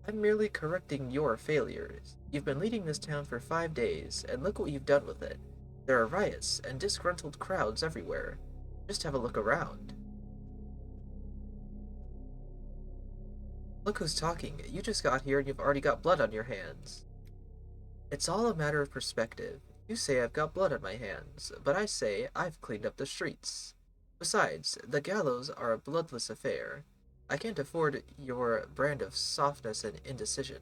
I'm merely correcting your failures. You've been leading this town for 5 days, and look what you've done with it. There are riots and disgruntled crowds everywhere. Just have a look around. Look who's talking. You just got here and you've already got blood on your hands. It's all a matter of perspective. You say I've got blood on my hands, but I say I've cleaned up the streets. Besides, the gallows are a bloodless affair. I can't afford your brand of softness and indecision.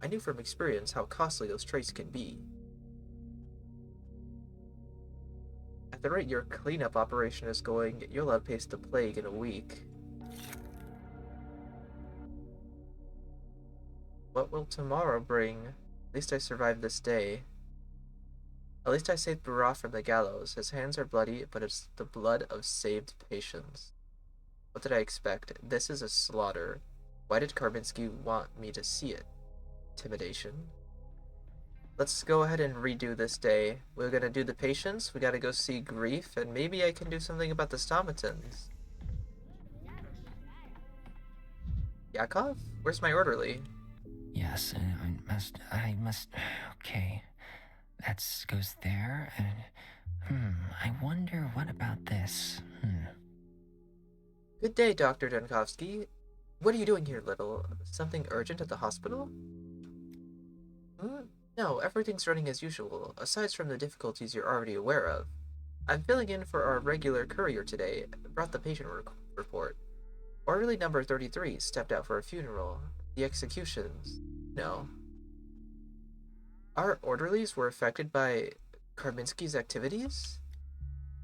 I knew from experience how costly those traits can be. At the rate your cleanup operation is going, you'll outpace the plague in a week. What will tomorrow bring? At least I survived this day. At least I saved Barat from the gallows. His hands are bloody, but it's the blood of saved patients. What did I expect? This is a slaughter. Why did Karbinsky want me to see it? Intimidation? Let's go ahead and redo this day. We're gonna do the patients, we gotta go see Grief, and maybe I can do something about the stomatans. Yakov? Where's my orderly? Yes, I must. Okay. That goes there, and. I wonder what about this? Good day, Dr. Denkovsky. What are you doing here, little? Something urgent at the hospital? Hmm? No, everything's running as usual, aside from the difficulties you're already aware of. I'm filling in for our regular courier today. Brought the patient report. Orderly number 33 stepped out for a funeral. The executions. No. Our orderlies were affected by Karminski's activities?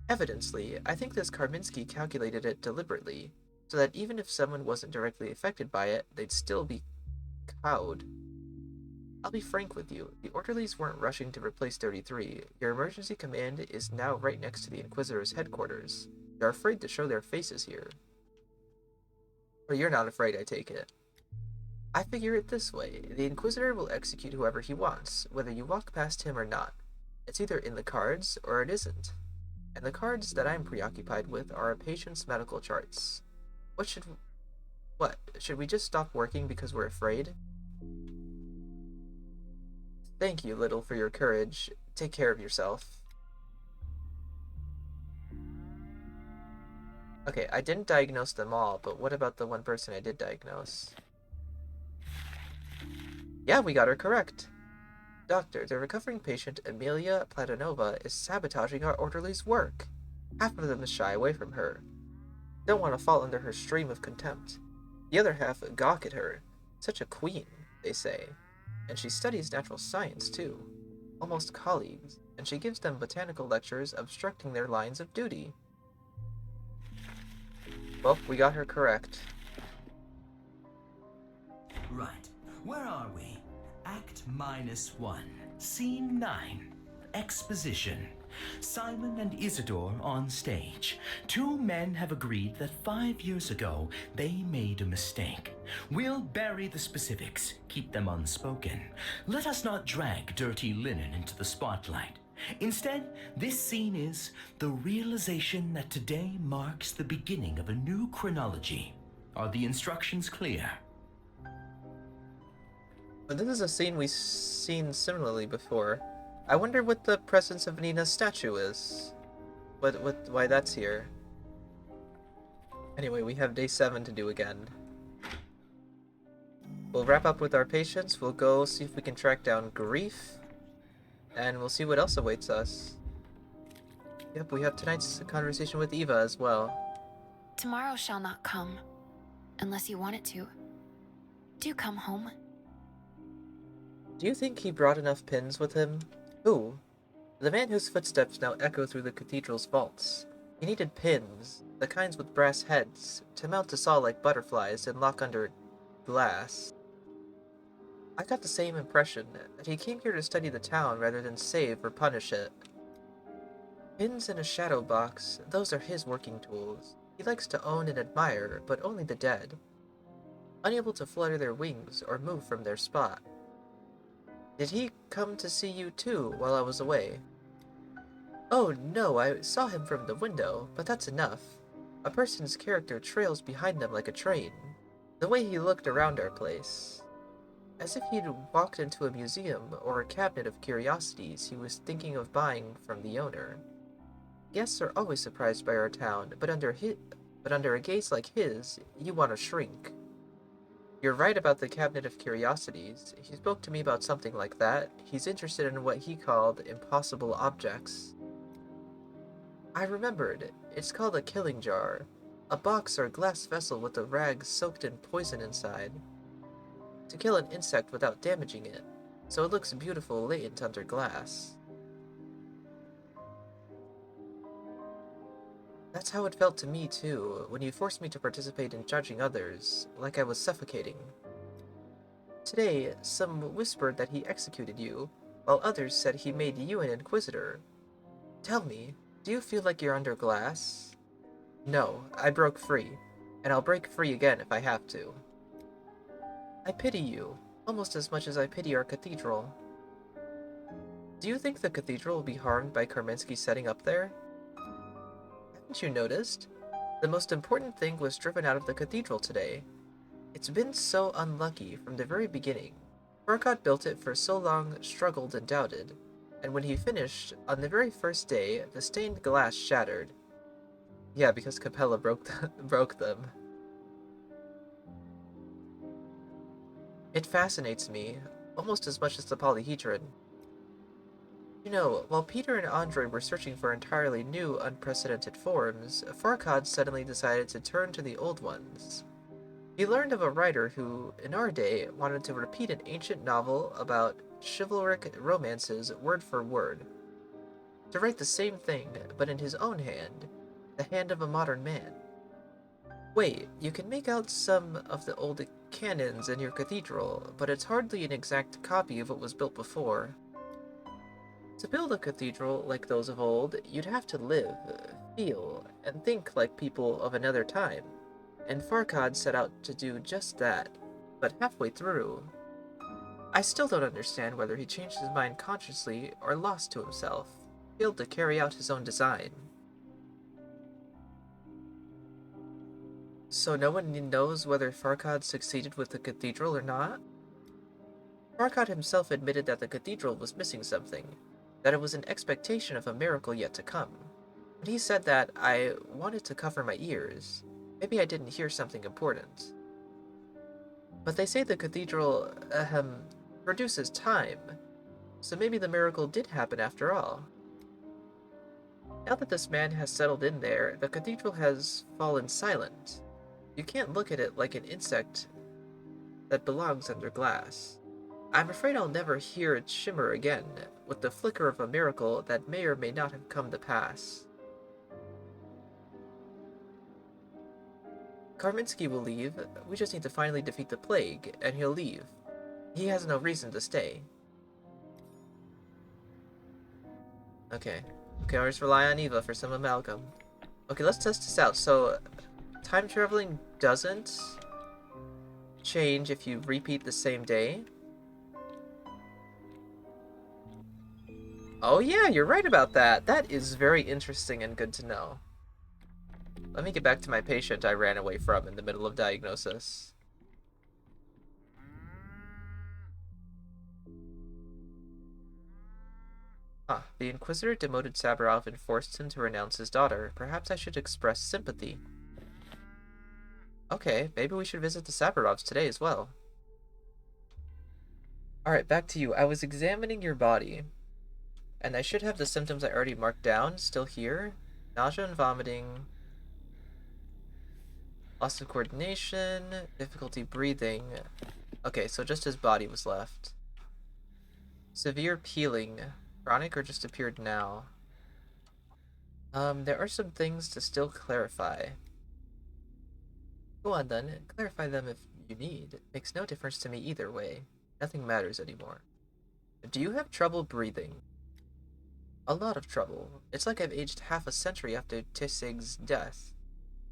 Evidently, I think this Karminsky calculated it deliberately, so that even if someone wasn't directly affected by it, they'd still be cowed. I'll be frank with you, the orderlies weren't rushing to replace 33. Your emergency command is now right next to the Inquisitor's headquarters. They're afraid to show their faces here. Or you're not afraid, I take it. I figure it this way, the Inquisitor will execute whoever he wants, whether you walk past him or not. It's either in the cards, or it isn't. And the cards that I'm preoccupied with are a patient's medical charts. What? Should we just stop working because we're afraid? Thank you, Little, for your courage. Take care of yourself. Okay, I didn't diagnose them all, but what about the one person I did diagnose? Yeah, we got her correct. Doctor, the recovering patient Emilia Platonova is sabotaging our orderly's work. Half of them shy away from her. Don't want to fall under her stream of contempt. The other half gawk at her. Such a queen, they say. And she studies natural science, too. Almost colleagues, and she gives them botanical lectures obstructing their lines of duty. Well, we got her correct. Right. Where are we? Act -1. Scene 9. Exposition. Simon and Isidore on stage. Two men have agreed that 5 years ago they made a mistake. We'll bury the specifics, keep them unspoken. Let us not drag dirty linen into the spotlight. Instead, this scene is the realization that today marks the beginning of a new chronology. Are the instructions clear? But this is a scene we've seen similarly before. I wonder what the presence of Nina's statue is. Why that's here. Anyway, we have day 7 to do again. We'll wrap up with our patients, we'll go see if we can track down Grief, and we'll see what else awaits us. Yep, we have tonight's conversation with Eva as well. Tomorrow shall not come, unless you want it to. Do come home. Do you think he brought enough pins with him? Who? The man whose footsteps now echo through the cathedral's vaults. He needed pins, the kinds with brass heads, to mount to saw like butterflies and lock under glass. I got the same impression, that he came here to study the town rather than save or punish it. Pins in a shadow box, those are his working tools. He likes to own and admire, but only the dead. Unable to flutter their wings or move from their spot. Did he come to see you too while I was away? Oh no, I saw him from the window, but that's enough. A person's character trails behind them like a train. The way he looked around our place. As if he'd walked into a museum or a cabinet of curiosities he was thinking of buying from the owner. Guests are always surprised by our town, but under a gaze like his, you want to shrink. You're right about the cabinet of curiosities. He spoke to me about something like that. He's interested in what he called impossible objects. I remembered. It's called a killing jar. A box or glass vessel with a rag soaked in poison inside. To kill an insect without damaging it, so it looks beautiful latent under glass. That's how it felt to me too, when you forced me to participate in judging others, like I was suffocating. Today, some whispered that he executed you, while others said he made you an inquisitor. Tell me, do you feel like you're under glass? No, I broke free, and I'll break free again if I have to. I pity you, almost as much as I pity our cathedral. Do you think the cathedral will be harmed by Karminsky setting up there? Haven't you noticed? The most important thing was driven out of the cathedral today. It's been so unlucky from the very beginning. Farquaad built it for so long, struggled and doubted, and when he finished, on the very first day, the stained glass shattered. Yeah, because Capella broke them. It fascinates me, almost as much as the polyhedron. You know, while Peter and Andre were searching for entirely new, unprecedented forms, Farquaad suddenly decided to turn to the old ones. He learned of a writer who, in our day, wanted to repeat an ancient novel about chivalric romances word for word. To write the same thing, but in his own hand, the hand of a modern man. Wait, you can make out some of the old canons in your cathedral, but it's hardly an exact copy of what was built before. To build a cathedral like those of old, you'd have to live, feel, and think like people of another time, and Farquaad set out to do just that, but halfway through, I still don't understand whether he changed his mind consciously or lost to himself, failed to carry out his own design. So no one knows whether Farquaad succeeded with the cathedral or not? Farquaad himself admitted that the cathedral was missing something, that it was an expectation of a miracle yet to come. When he said that, I wanted to cover my ears. Maybe I didn't hear something important. But they say the cathedral, produces time, so maybe the miracle did happen after all. Now that this man has settled in there, the cathedral has fallen silent. You can't look at it like an insect that belongs under glass. I'm afraid I'll never hear it shimmer again, with the flicker of a miracle that may or may not have come to pass. Karminski will leave, we just need to finally defeat the plague, and he'll leave. He has no reason to stay. Okay, I'll just rely on Eva for some amalgam. Okay, let's test this out. So, time traveling doesn't change if you repeat the same day. Oh yeah, you're right about that. That is very interesting and good to know. Let me get back to my patient I ran away from in the middle of diagnosis. Huh. The Inquisitor demoted Saburov and forced him to renounce his daughter. Perhaps I should express sympathy. Okay, maybe we should visit the Saburovs today as well. Alright, back to you. I was examining your body, and I should have the symptoms I already marked down still here. Nausea and vomiting, loss of coordination, difficulty breathing. Okay, so just his body was left. Severe peeling. Chronic or just appeared now? There are some things to still clarify. Go on then, clarify them if you need. It makes no difference to me either way. Nothing matters anymore. Do you have trouble breathing? A lot of trouble. It's like I've aged half a century after Tissig's death.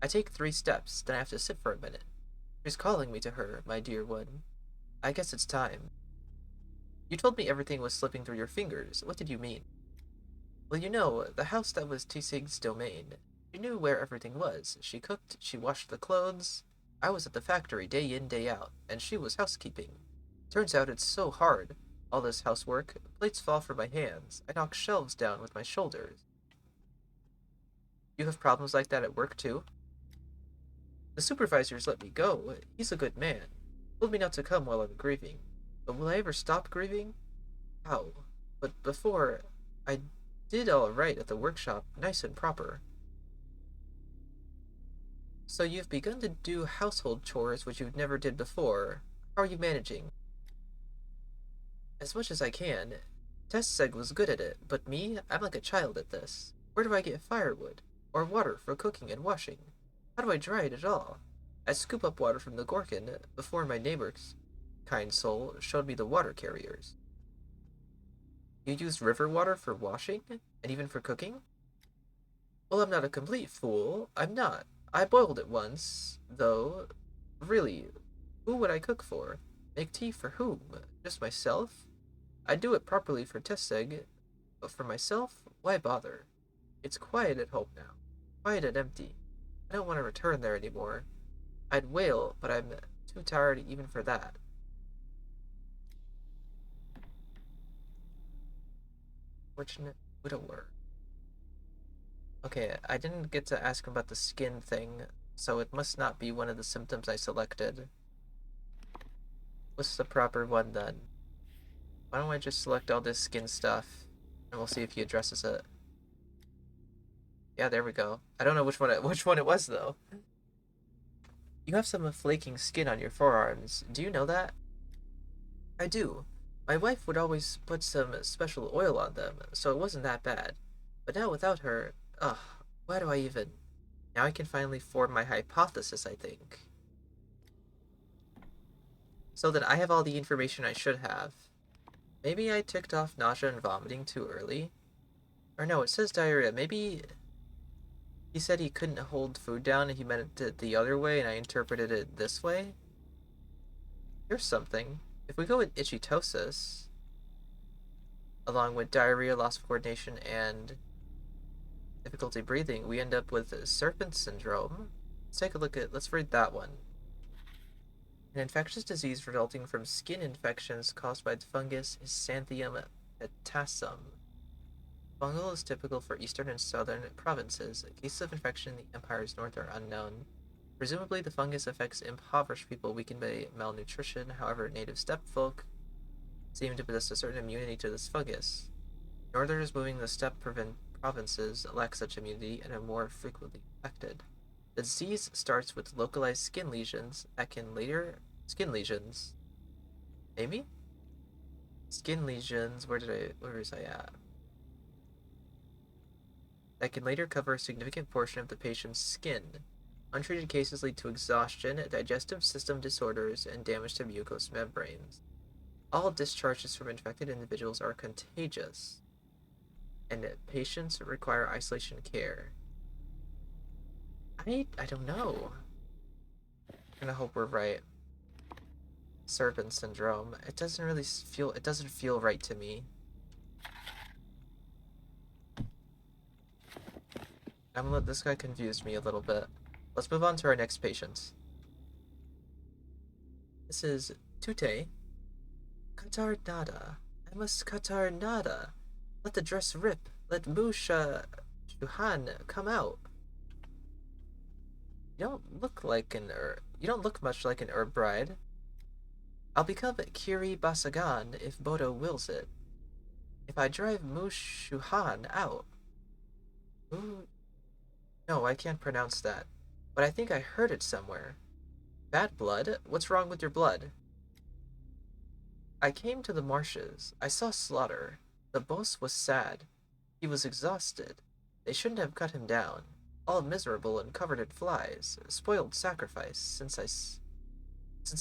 I take 3 steps, then I have to sit for a minute. She's calling me to her, my dear one. I guess it's time. You told me everything was slipping through your fingers. What did you mean? Well, you know, the house that was Tissig's domain. She knew where everything was. She cooked, she washed the clothes. I was at the factory day in, day out, and she was housekeeping. Turns out it's so hard. All this housework, plates fall from my hands. I knock shelves down with my shoulders. You have problems like that at work too? The supervisor's let me go. He's a good man. Told me not to come while I'm grieving. But will I ever stop grieving? How? But before, I did all right at the workshop, nice and proper. So you've begun to do household chores which you never did before. How are you managing? As much as I can. Tesseg was good at it, but me, I'm like a child at this. Where do I get firewood? Or water for cooking and washing? How do I dry it at all? I scoop up water from the Gorkin before my neighbor's kind soul showed me the water carriers. You use river water for washing? And even for cooking? Well, I'm not a complete fool. I'm not. I boiled it once, though. Really, who would I cook for? Make tea for whom? Just myself? I'd do it properly for Tesseg, but for myself, why bother? It's quiet at home now. Quiet and empty. I don't want to return there anymore. I'd wail, but I'm too tired even for that. Fortunate widower. Okay, I didn't get to ask him about the skin thing, so it must not be one of the symptoms I selected. What's the proper one then? Why don't I just select all this skin stuff, and we'll see if he addresses it. Yeah, there we go. I don't know which one it was though. You have some flaking skin on your forearms. Do you know that? I do. My wife would always put some special oil on them, so it wasn't that bad. But now without her, ugh, why do I even? Now I can finally form my hypothesis, I think. So that I have all the information I should have. Maybe I ticked off nausea and vomiting too early? Or no, it says diarrhea. Maybe he said he couldn't hold food down and he meant it the other way and I interpreted it this way? Here's something. If we go with ichthyosis, along with diarrhea, loss of coordination, and difficulty breathing, we end up with serpent syndrome. Let's read that one. An infectious disease resulting from skin infections caused by the fungus Xanthium petassum. Fungal is typical for eastern and southern provinces. Cases of infection in the empire's north are unknown. Presumably, the fungus affects impoverished people weakened by malnutrition. However, native steppe folk seem to possess a certain immunity to this fungus. Northerners moving the steppe provinces lack such immunity and are more frequently affected. The disease starts with localized skin lesions that can later... Skin lesions? Maybe? Skin lesions, where was I at? That can later cover a significant portion of the patient's skin. Untreated cases lead to exhaustion, digestive system disorders, and damage to mucous membranes. All discharges from infected individuals are contagious, and patients require isolation care. I don't know. I'm gonna hope we're right. Serpent syndrome. It doesn't feel right to me. I'm gonna let this guy confuse me a little bit. Let's move on to our next patient. This is Tute. Qatar nada. I must Qatar nada. Let the dress rip. Let Musha Shuhan come out. You don't look like you don't look much like an herb bride. I'll become Kiri Basagan if Bodo wills it. If I drive Mushuhan out. Ooh, no, I can't pronounce that. But I think I heard it somewhere. Bad blood? What's wrong with your blood? I came to the marshes. I saw slaughter. The boss was sad. He was exhausted. They shouldn't have cut him down. All miserable and covered in flies. Spoiled sacrifice. Since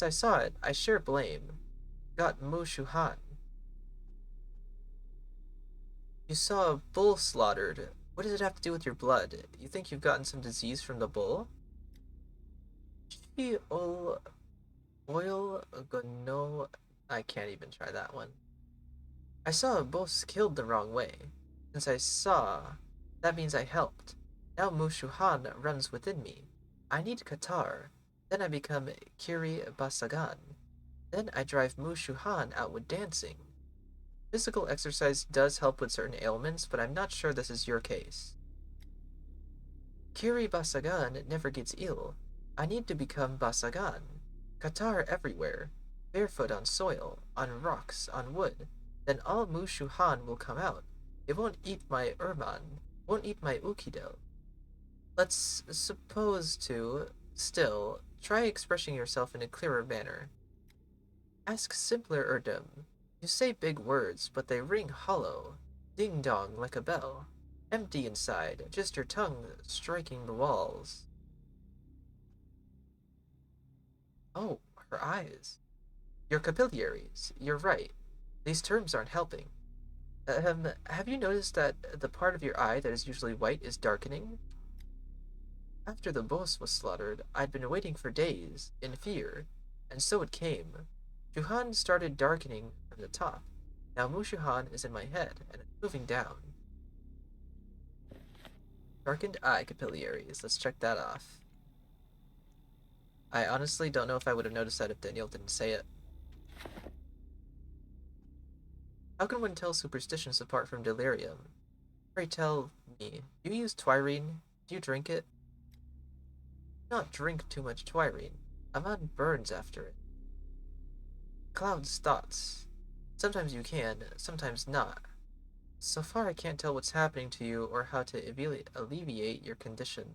I saw it, I share blame. Got Mushuhan. You saw a bull slaughtered. What does it have to do with your blood? You think you've gotten some disease from the bull? Oil gono. I can't even try that one. I saw a boss killed the wrong way. Since I saw, that means I helped. Now Mushuhan runs within me. I need Qatar. Then I become Kiri Basagan. Then I drive Mushuhan out with dancing. Physical exercise does help with certain ailments, but I'm not sure this is your case. Kiri Basagan never gets ill. I need to become Basagan. Qatar everywhere. Barefoot on soil, on rocks, on wood. Then all Mushuhan will come out. It won't eat my Erman, won't eat my Ukidel. Let's suppose to, still, try expressing yourself in a clearer manner. Ask simpler Erdem. You say big words, but they ring hollow. Ding-dong like a bell. Empty inside, just your tongue striking the walls. Oh, her eyes. Your capillaries. You're right. These terms aren't helping. Have you noticed that the part of your eye that is usually white is darkening? After the boss was slaughtered, I'd been waiting for days, in fear, and so it came. Shuhan started darkening from the top. Now Mushuhan is in my head, and it's moving down. Darkened eye capillaries. Let's check that off. I honestly don't know if I would have noticed that if Danielle didn't say it. How can one tell superstitions apart from delirium? Pray tell me, do you use twirine? Do you drink it? Do not drink too much twirine. A man burns after it. Clouds thoughts. Sometimes you can, sometimes not. So far I can't tell what's happening to you or how to alleviate your condition.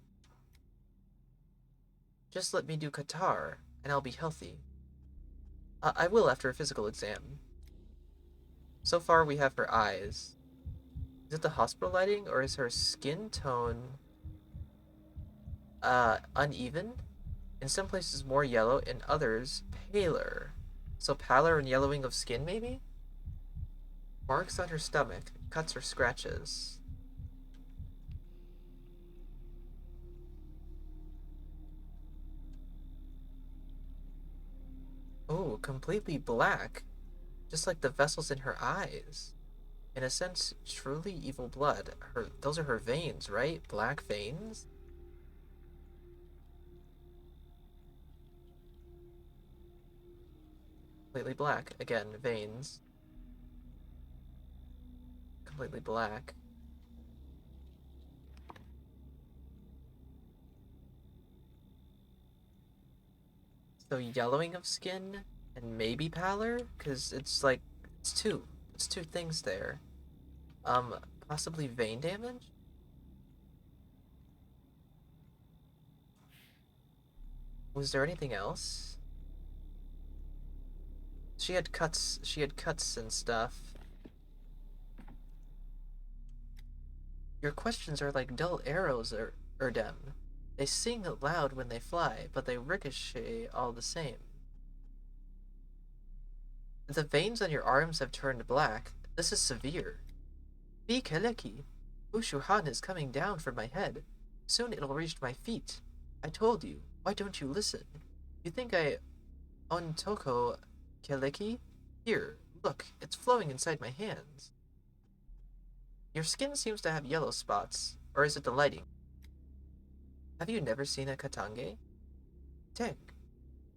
Just let me do Qatar, and I'll be healthy. I will after a physical exam. So far we have her eyes. Is it the hospital lighting, or is her skin tone uneven? In some places more yellow, in others paler. So pallor and yellowing of skin, maybe? Marks on her stomach, cuts or scratches. Oh, completely black. Just like the vessels in her eyes. In a sense, truly evil blood. Those are her veins, right? Black veins? Completely black. Again, veins. Completely black. So yellowing of skin and maybe pallor? Because it's like, it's two. It's two things there. Um, Possibly vein damage? Was there anything else? She had cuts and stuff. Your questions are like dull arrows, Erdem. They sing loud when they fly, but they ricochet all the same. The veins on your arms have turned black. This is severe. Be Kaleki. Ushuhan is coming down from my head. Soon it'll reach my feet. I told you. Why don't you listen? You think I ontoko Kaleki? Here, look, it's flowing inside my hands. Your skin seems to have yellow spots. Or is it the lighting? Have you never seen a katange? Teg,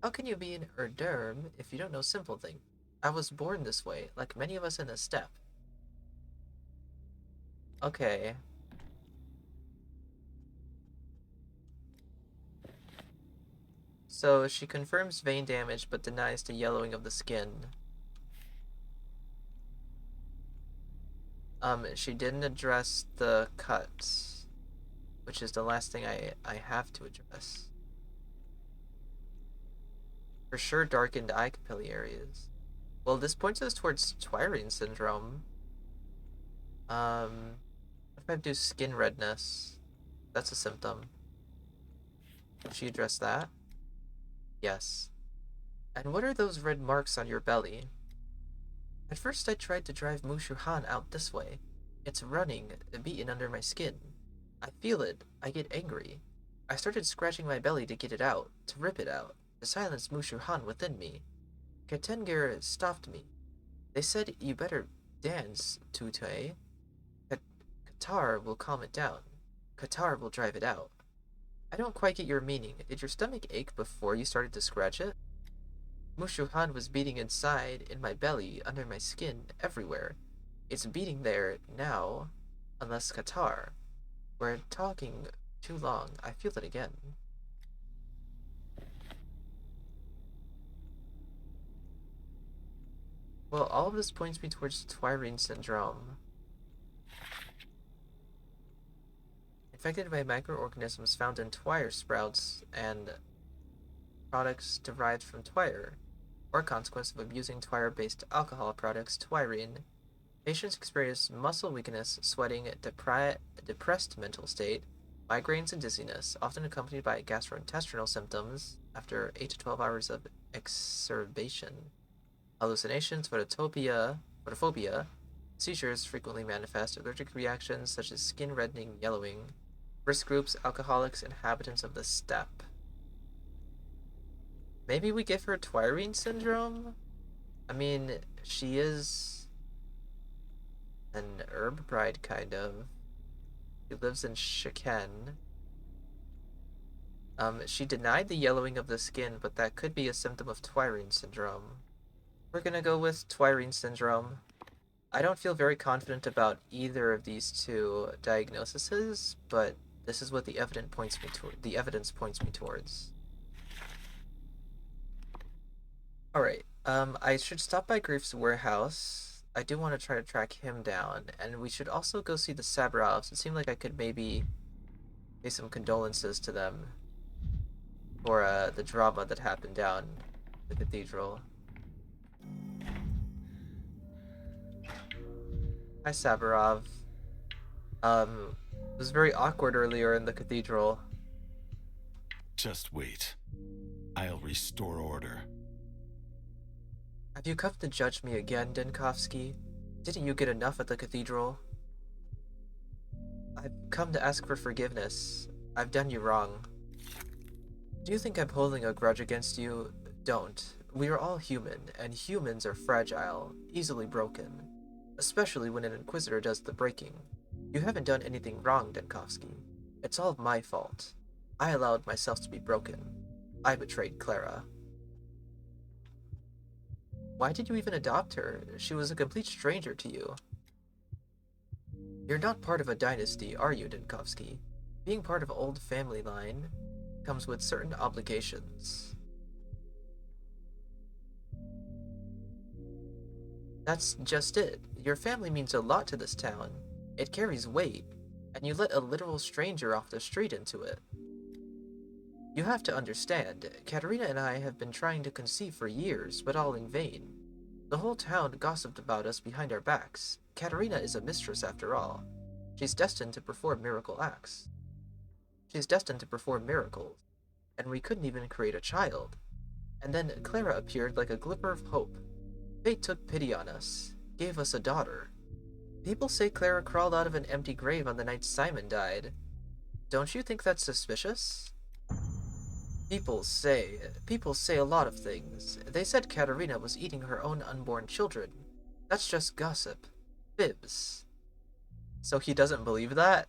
how can you be an Erderm if you don't know simple things? I was born this way, like many of us in the steppe. Okay. So she confirms vein damage but denies the yellowing of the skin. She didn't address the cuts, which is the last thing I have to address. For sure darkened eye capillary areas. Well, this points us towards Twirine syndrome. What if I do skin redness? That's a symptom. Did she address that? Yes. And what are those red marks on your belly? At first I tried to drive Mushu Han out this way. It's running, beaten under my skin. I feel it. I get angry. I started scratching my belly to get it out, to rip it out, to silence Mushu Han within me. Ketenger stopped me. They said you better dance, Tutei. Qatar will calm it down. Qatar will drive it out. I don't quite get your meaning. Did your stomach ache before you started to scratch it? Mushuhan was beating inside, in my belly, under my skin, everywhere. It's beating there, now, unless Qatar. We're talking too long. I feel it again. Well, all of this points me towards Twirine syndrome. Infected by microorganisms found in twire sprouts and products derived from twire, or consequence of abusing twire-based alcohol products, twirine. Patients experience muscle weakness, sweating, depressed mental state, migraines, and dizziness, often accompanied by gastrointestinal symptoms after 8 to 12 hours of exacerbation. Hallucinations, photophobia, seizures frequently manifest, allergic reactions such as skin reddening, yellowing. Risk groups, alcoholics, inhabitants of the steppe. Maybe we give her Twirine syndrome? I mean, she is an herb bride, kind of. She lives in Shiken. She denied the yellowing of the skin, but that could be a symptom of Twirine syndrome. We're gonna go with Twirine syndrome. I don't feel very confident about either of these two diagnoses, but this is what the evidence points me towards. Alright, I should stop by Grief's warehouse. I do want to try to track him down, and we should also go see the Sabrovs. It seemed like I could maybe pay some condolences to them for the drama that happened down the cathedral. Hi, Savarov. It was very awkward earlier in the cathedral. Just wait. I'll restore order. Have you come to judge me again, Denkovsky? Didn't you get enough at the cathedral? I've come to ask for forgiveness. I've done you wrong. Do you think I'm holding a grudge against you? Don't. We are all human, and humans are fragile, easily broken. Especially when an Inquisitor does the breaking. You haven't done anything wrong, Denkovsky. It's all my fault. I allowed myself to be broken. I betrayed Clara. Why did you even adopt her? She was a complete stranger to you. You're not part of a dynasty, are you, Denkovsky? Being part of an old family line comes with certain obligations. That's just it. Your family means a lot to this town. It carries weight, and you let a literal stranger off the street into it. You have to understand, Katerina and I have been trying to conceive for years, but all in vain. The whole town gossiped about us behind our backs. Katerina is a mistress after all. She's destined to perform miracle acts. She's destined to perform miracles, and we couldn't even create a child. And then Clara appeared like a glimmer of hope. Fate took pity on us, gave us a daughter. People say Clara crawled out of an empty grave on the night Simon died. Don't you think that's suspicious? People say a lot of things. They said Katerina was eating her own unborn children. That's just gossip. Fibs. So he doesn't believe that?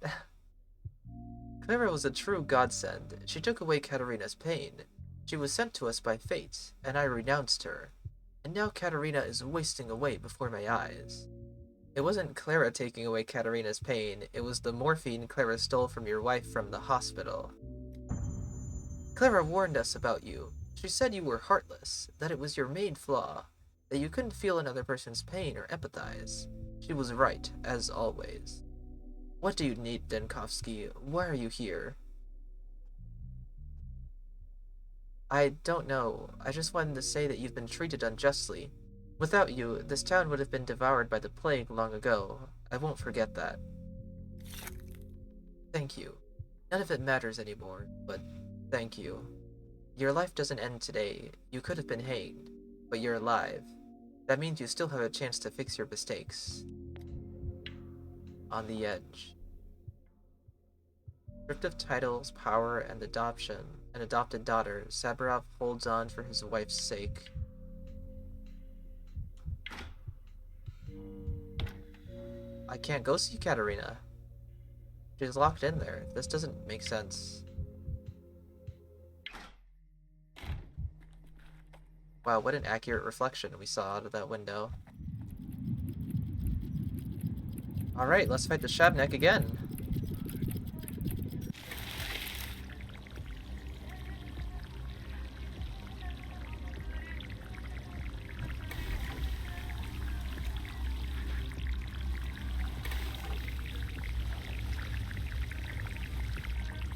Clara was a true godsend. She took away Katerina's pain. She was sent to us by fate, and I renounced her. And now Katerina is wasting away before my eyes. It wasn't Clara taking away Katerina's pain, it was the morphine Clara stole from your wife from the hospital. Clara warned us about you. She said you were heartless, that it was your main flaw, that you couldn't feel another person's pain or empathize. She was right, as always. What do you need, Denkovsky? Why are you here? I don't know. I just wanted to say that you've been treated unjustly. Without you, this town would have been devoured by the plague long ago. I won't forget that. Thank you. None of it matters anymore, but thank you. Your life doesn't end today. You could have been hanged, but you're alive. That means you still have a chance to fix your mistakes. On the edge. Stripped of titles, power, and adoption, an adopted daughter, Saburov holds on for his wife's sake. I can't go see Katerina. She's locked in there. This doesn't make sense. Wow, what an accurate reflection we saw out of that window. Alright, let's fight the Shabnek again.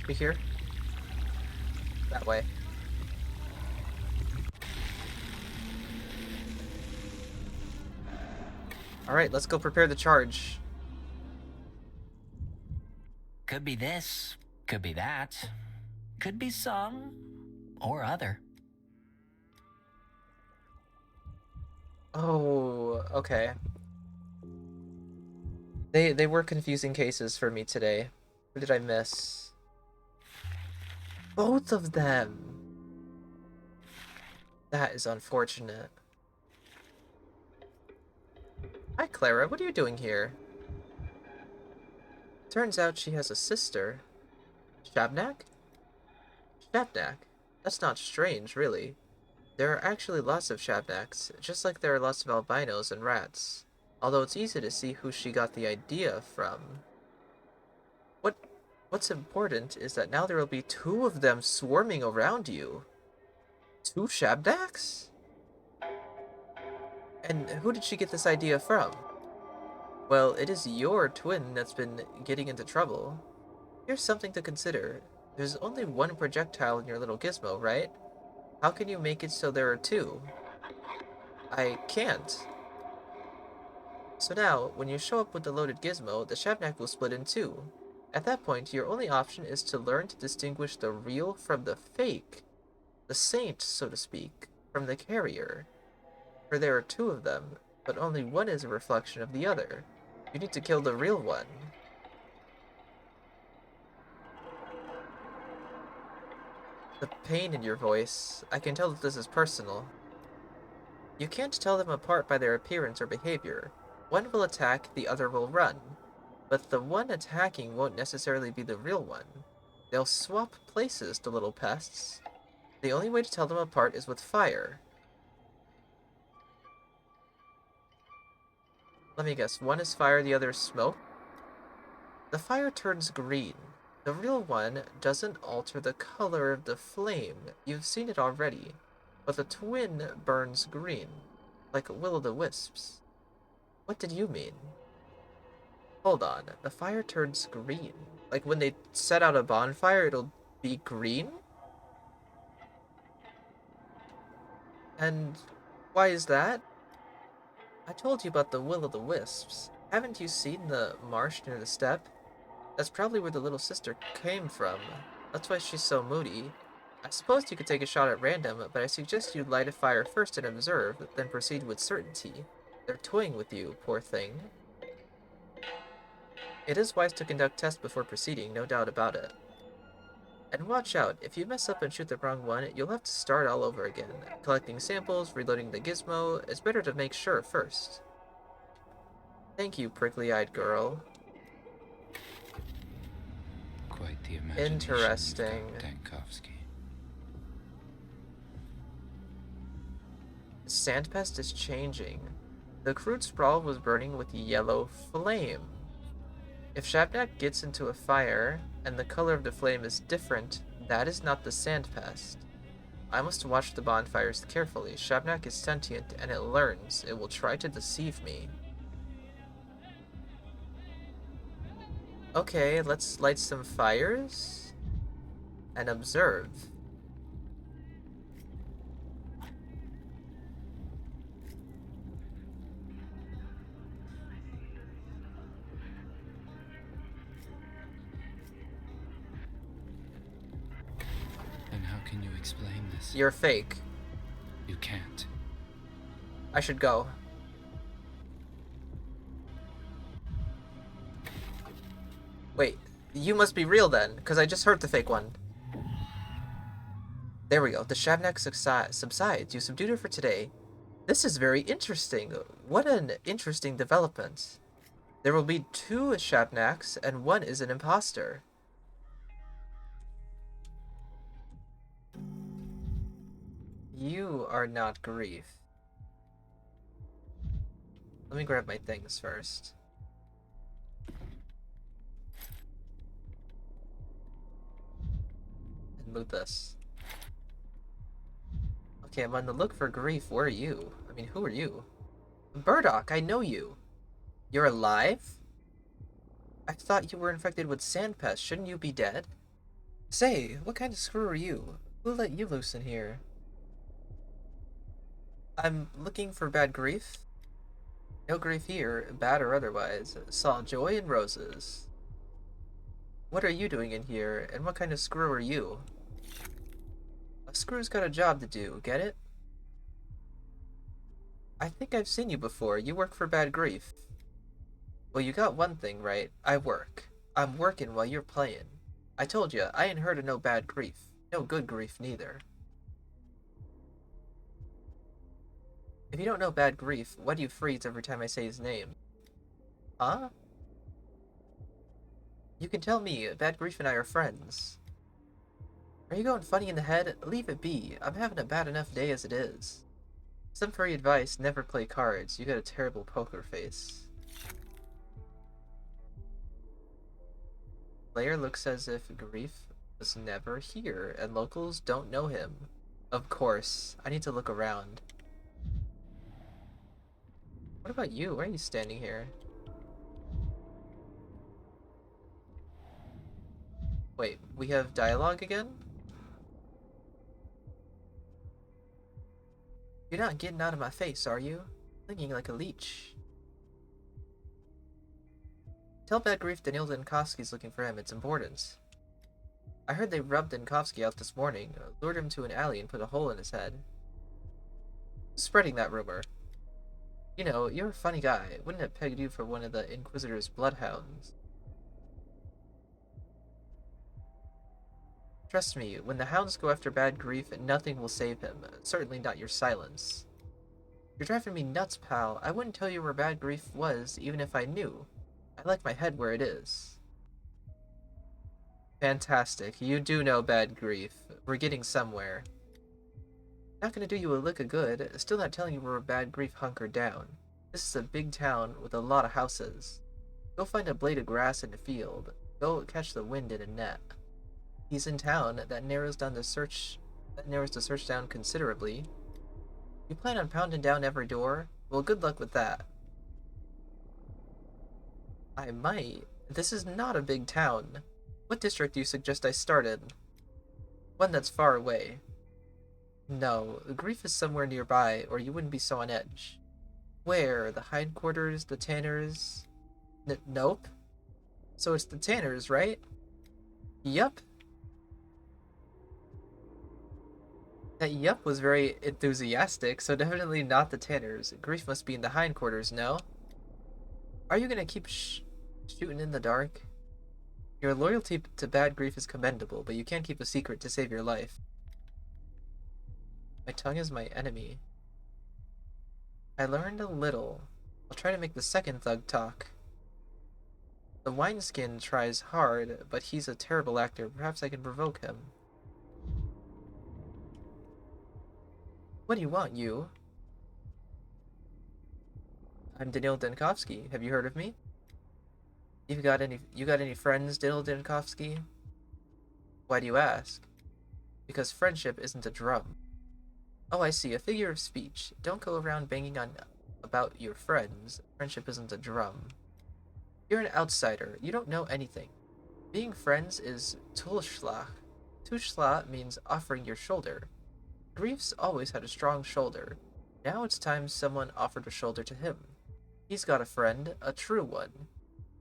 Be here? That way. Alright, let's go prepare the charge. Could be this, could be that, could be some or other. Oh, okay. They were confusing cases for me today. Who did I miss? Both of them! That is unfortunate. Hi, Clara. What are you doing here? Turns out she has a sister. Shabnak? Shabnak. That's not strange, really. There are actually lots of Shabnaks, just like there are lots of albinos and rats. Although it's easy to see who she got the idea from. What what's important is that now there will be two of them swarming around you. Two Shabnaks? And who did she get this idea from? Well, it is your twin that's been getting into trouble. Here's something to consider. There's only one projectile in your little gizmo, right? How can you make it so there are two? I can't. So now, when you show up with the loaded gizmo, the Shabnak will split in two. At that point, your only option is to learn to distinguish the real from the fake. The saint, so to speak, from the carrier. For there are two of them, but only one is a reflection of the other. You need to kill the real one. The pain in your voice, I can tell that this is personal. You can't tell them apart by their appearance or behavior. One will attack, the other will run. But the one attacking won't necessarily be the real one. They'll swap places, the little pests. The only way to tell them apart is with fire. Let me guess, one is fire, the other is smoke? The fire turns green. The real one doesn't alter the color of the flame. You've seen it already. But the twin burns green, like will-o'-the-wisps. What did you mean? Hold on, the fire turns green. Like when they set out a bonfire, it'll be green? And why is that? I told you about the will-o'-the-wisps. Haven't you seen the marsh near the steppe? That's probably where the little sister came from. That's why she's so moody. I suppose you could take a shot at random, but I suggest you light a fire first and observe, then proceed with certainty. They're toying with you, poor thing. It is wise to conduct tests before proceeding, no doubt about it. And watch out, if you mess up and shoot the wrong one, you'll have to start all over again. Collecting samples, reloading the gizmo, it's better to make sure first. Thank you, prickly-eyed girl. Quite the imagination. Interesting. Dankovsky. The sandpest is changing. The crude sprawl was burning with yellow flame. If Shabnak gets into a fire, and the color of the flame is different, that is not the sandpest. I must watch the bonfires carefully. Shabnak is sentient, and it learns. It will try to deceive me. Okay, let's light some fires and observe. And how can you explain this? You're fake. You can't. I should go. Wait, you must be real then, because I just heard the fake one. There we go. The Shabnak subsides. You subdued her for today. This is very interesting. What an interesting development. There will be two Shabnaks, and one is an imposter. You are not Grief. Let me grab my things first. And loot this. Okay, I'm on the look for Grief. Where are you? I mean, who are you? Burdock, I know you. You're alive? I thought you were infected with sandpest. Shouldn't you be dead? Say, what kind of screw are you? Who let you loose in here? I'm looking for bad grief. No grief here, bad or otherwise. Saw joy and roses. What are you doing in here, and what kind of screw are you? A screw's got a job to do, get it? I think I've seen you before. You work for bad grief. Well, you got one thing right. I work. I'm working while you're playing. I told you, I ain't heard of no bad grief. No good grief neither. If you don't know bad grief, why do you freeze every time I say his name? Huh? You can tell me, bad grief and I are friends. Are you going funny in the head? Leave it be. I'm having a bad enough day as it is. Some free advice, never play cards. You got a terrible poker face. Player looks as if Grief was never here, and locals don't know him. Of course. I need to look around. What about you? Why are you standing here? Wait, we have dialogue again? You're not getting out of my face, are you? Thinking like a leech. Tell Bad Grief Daniil Denkovsky's looking for him. It's important. I heard they rubbed Denkovsky out this morning, lured him to an alley and put a hole in his head. Spreading that rumor. You know, you're a funny guy. Wouldn't have pegged you for one of the Inquisitor's bloodhounds. Trust me, when the hounds go after Bad Grief, nothing will save him. Certainly not your silence. You're driving me nuts, pal. I wouldn't tell you where Bad Grief was, even if I knew. I like my head where it is. Fantastic. You do know Bad Grief. We're getting somewhere. Not gonna do you a lick of good. Still not telling you where Bad Grief hunkered down. This is a big town with a lot of houses. Go find a blade of grass in the field. Go catch the wind in a net. He's in town. That narrows the search down considerably. You plan on pounding down every door? Well, good luck with that. I might. This is not a big town. What district do you suggest I start in? One that's far away. No, Grief is somewhere nearby, or you wouldn't be so on edge. Where? The hindquarters? The Tanners? Nope. So it's the Tanners, right? Yup. That yup was very enthusiastic, so definitely not the Tanners. Grief must be in the hindquarters, no? Are you gonna keep shooting in the dark? Your loyalty to Bad Grief is commendable, but you can't keep a secret to save your life. My tongue is my enemy. I learned a little. I'll try to make the second thug talk. The wineskin tries hard, but he's a terrible actor. Perhaps I can provoke him. What do you want, you? I'm Daniil Denkovsky. Have you heard of me? You got any friends, Daniil Denkovsky? Why do you ask? Because friendship isn't a drum. Oh, I see. A figure of speech. Don't go around banging on about your friends. Friendship isn't a drum. You're an outsider. You don't know anything. Being friends is Tulschlag. Tulschlag means offering your shoulder. Grief's always had a strong shoulder. Now it's time someone offered a shoulder to him. He's got a friend, a true one.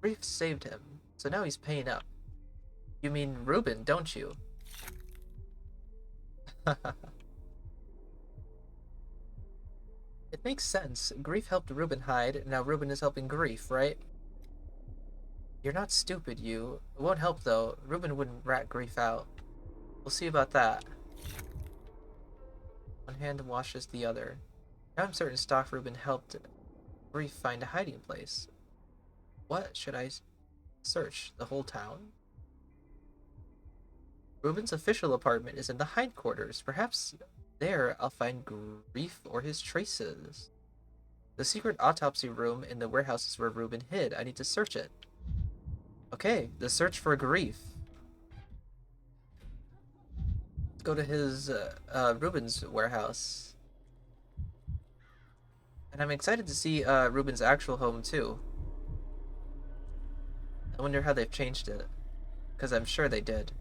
Grief saved him, so now he's paying up. You mean Reuben, don't you? It makes sense. Grief helped Reuben hide, now Reuben is helping Grief, right? You're not stupid, you. It won't help, though. Reuben wouldn't rat Grief out. We'll see about that. One hand washes the other. Now I'm certain Stock Reuben helped Grief find a hiding place. What should I search? The whole town? Reuben's official apartment is in the hindquarters. Perhaps there I'll find Grief or his traces. The secret autopsy room in the warehouse is where Reuben hid. I need to search it. Okay, the search for Grief. Let's go to his Reuben's warehouse. And I'm excited to see Reuben's actual home too. I wonder how they've changed it. Because I'm sure they did.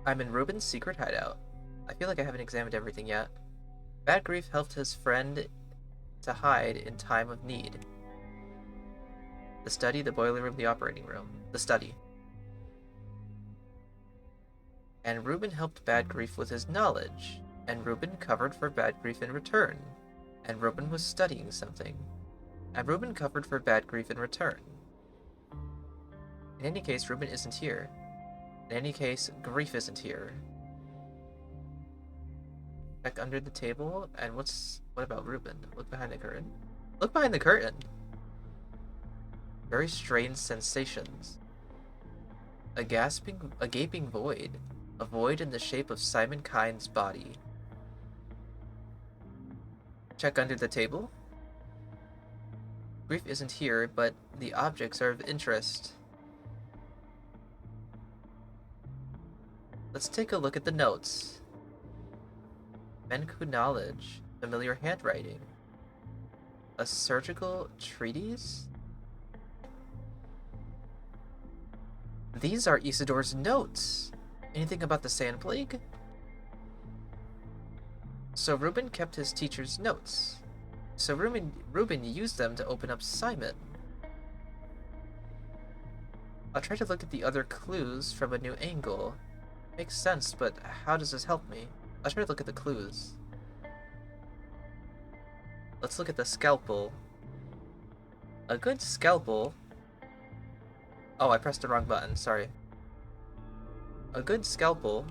I'm in Reuben's secret hideout. I feel like I haven't examined everything yet. Bad Grief helped his friend to hide in time of need. The study, the boiler room, the operating room. The study. And Reuben helped Bad Grief with his knowledge. And Reuben covered for Bad Grief in return. And Reuben was studying something. And Reuben covered for Bad Grief in return. In any case, Reuben isn't here. In any case, Grief isn't here. Check under the table, and what about Reuben? Look behind the curtain. Look behind the curtain! Very strange sensations. A gaping void. A void in the shape of Simon Kind's body. Check under the table. Grief isn't here, but the objects are of interest. Let's take a look at the notes. Menku knowledge. Familiar handwriting. A surgical treatise? These are Isidore's notes. Anything about the sand plague? So Reuben kept his teacher's notes. So Reuben used them to open up Simon. I'll try to look at the other clues from a new angle. Makes sense, but how does this help me? I'll try to look at the clues. Let's look at the scalpel. A good scalpel... Oh, I pressed the wrong button, sorry. A good scalpel...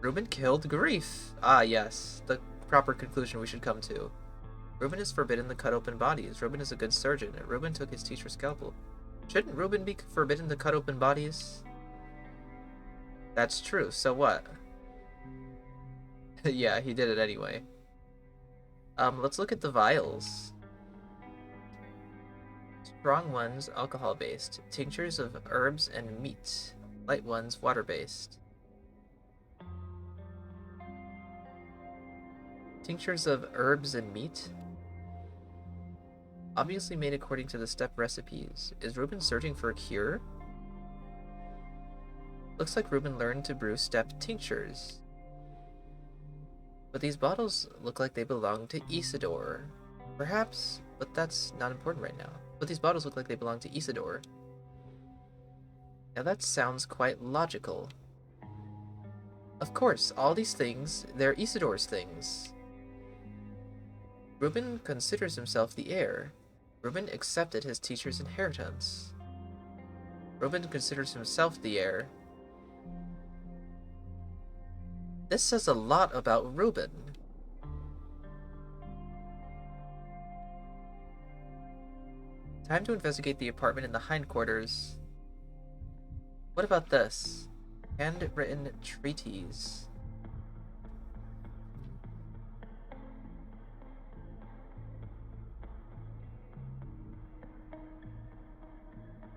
Reuben killed Grief! Ah, yes, the proper conclusion we should come to. Reuben is forbidden to cut open bodies. Reuben is a good surgeon. Reuben took his teacher's scalpel. Shouldn't Reuben be forbidden to cut open bodies? That's true, so what? Yeah, he did it anyway. Let's look at the vials. Strong ones, alcohol-based. Tinctures of herbs and meat. Light ones, water-based. Tinctures of herbs and meat? Obviously made according to the step recipes. Is Reuben searching for a cure? Looks like Reuben learned to brew step tinctures. But these bottles look like they belong to Isidore. Perhaps, but that's not important right now. But these bottles look like they belong to Isidore. Now that sounds quite logical. Of course, all these things, they're Isidore's things. Reuben considers himself the heir. Reuben accepted his teacher's inheritance. Reuben considers himself the heir. This says a lot about Reuben. Time to investigate the apartment in the hindquarters. What about this? Handwritten treatise.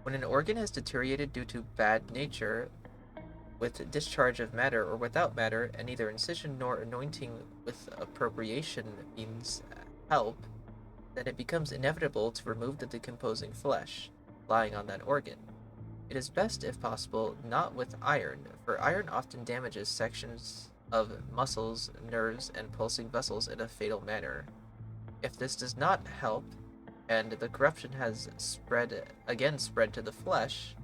When an organ has deteriorated due to bad nature, with discharge of matter or without matter, and neither incision nor anointing with appropriation means help, then it becomes inevitable to remove the decomposing flesh lying on that organ. It is best, if possible, not with iron, for iron often damages sections of muscles, nerves, and pulsing vessels in a fatal manner. If this does not help, and the corruption has spread to the flesh,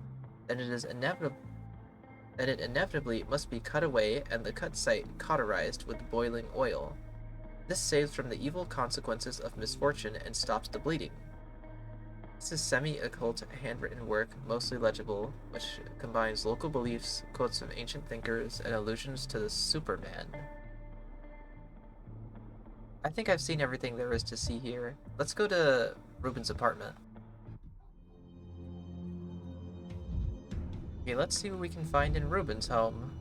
then it inevitably must be cut away and the cut site cauterized with boiling oil. This saves from the evil consequences of misfortune and stops the bleeding. This is semi-occult handwritten work, mostly legible, which combines local beliefs, quotes of ancient thinkers, and allusions to the Superman. I think I've seen everything there is to see here. Let's go to Reuben's apartment. Okay, let's see what we can find in Reuben's home.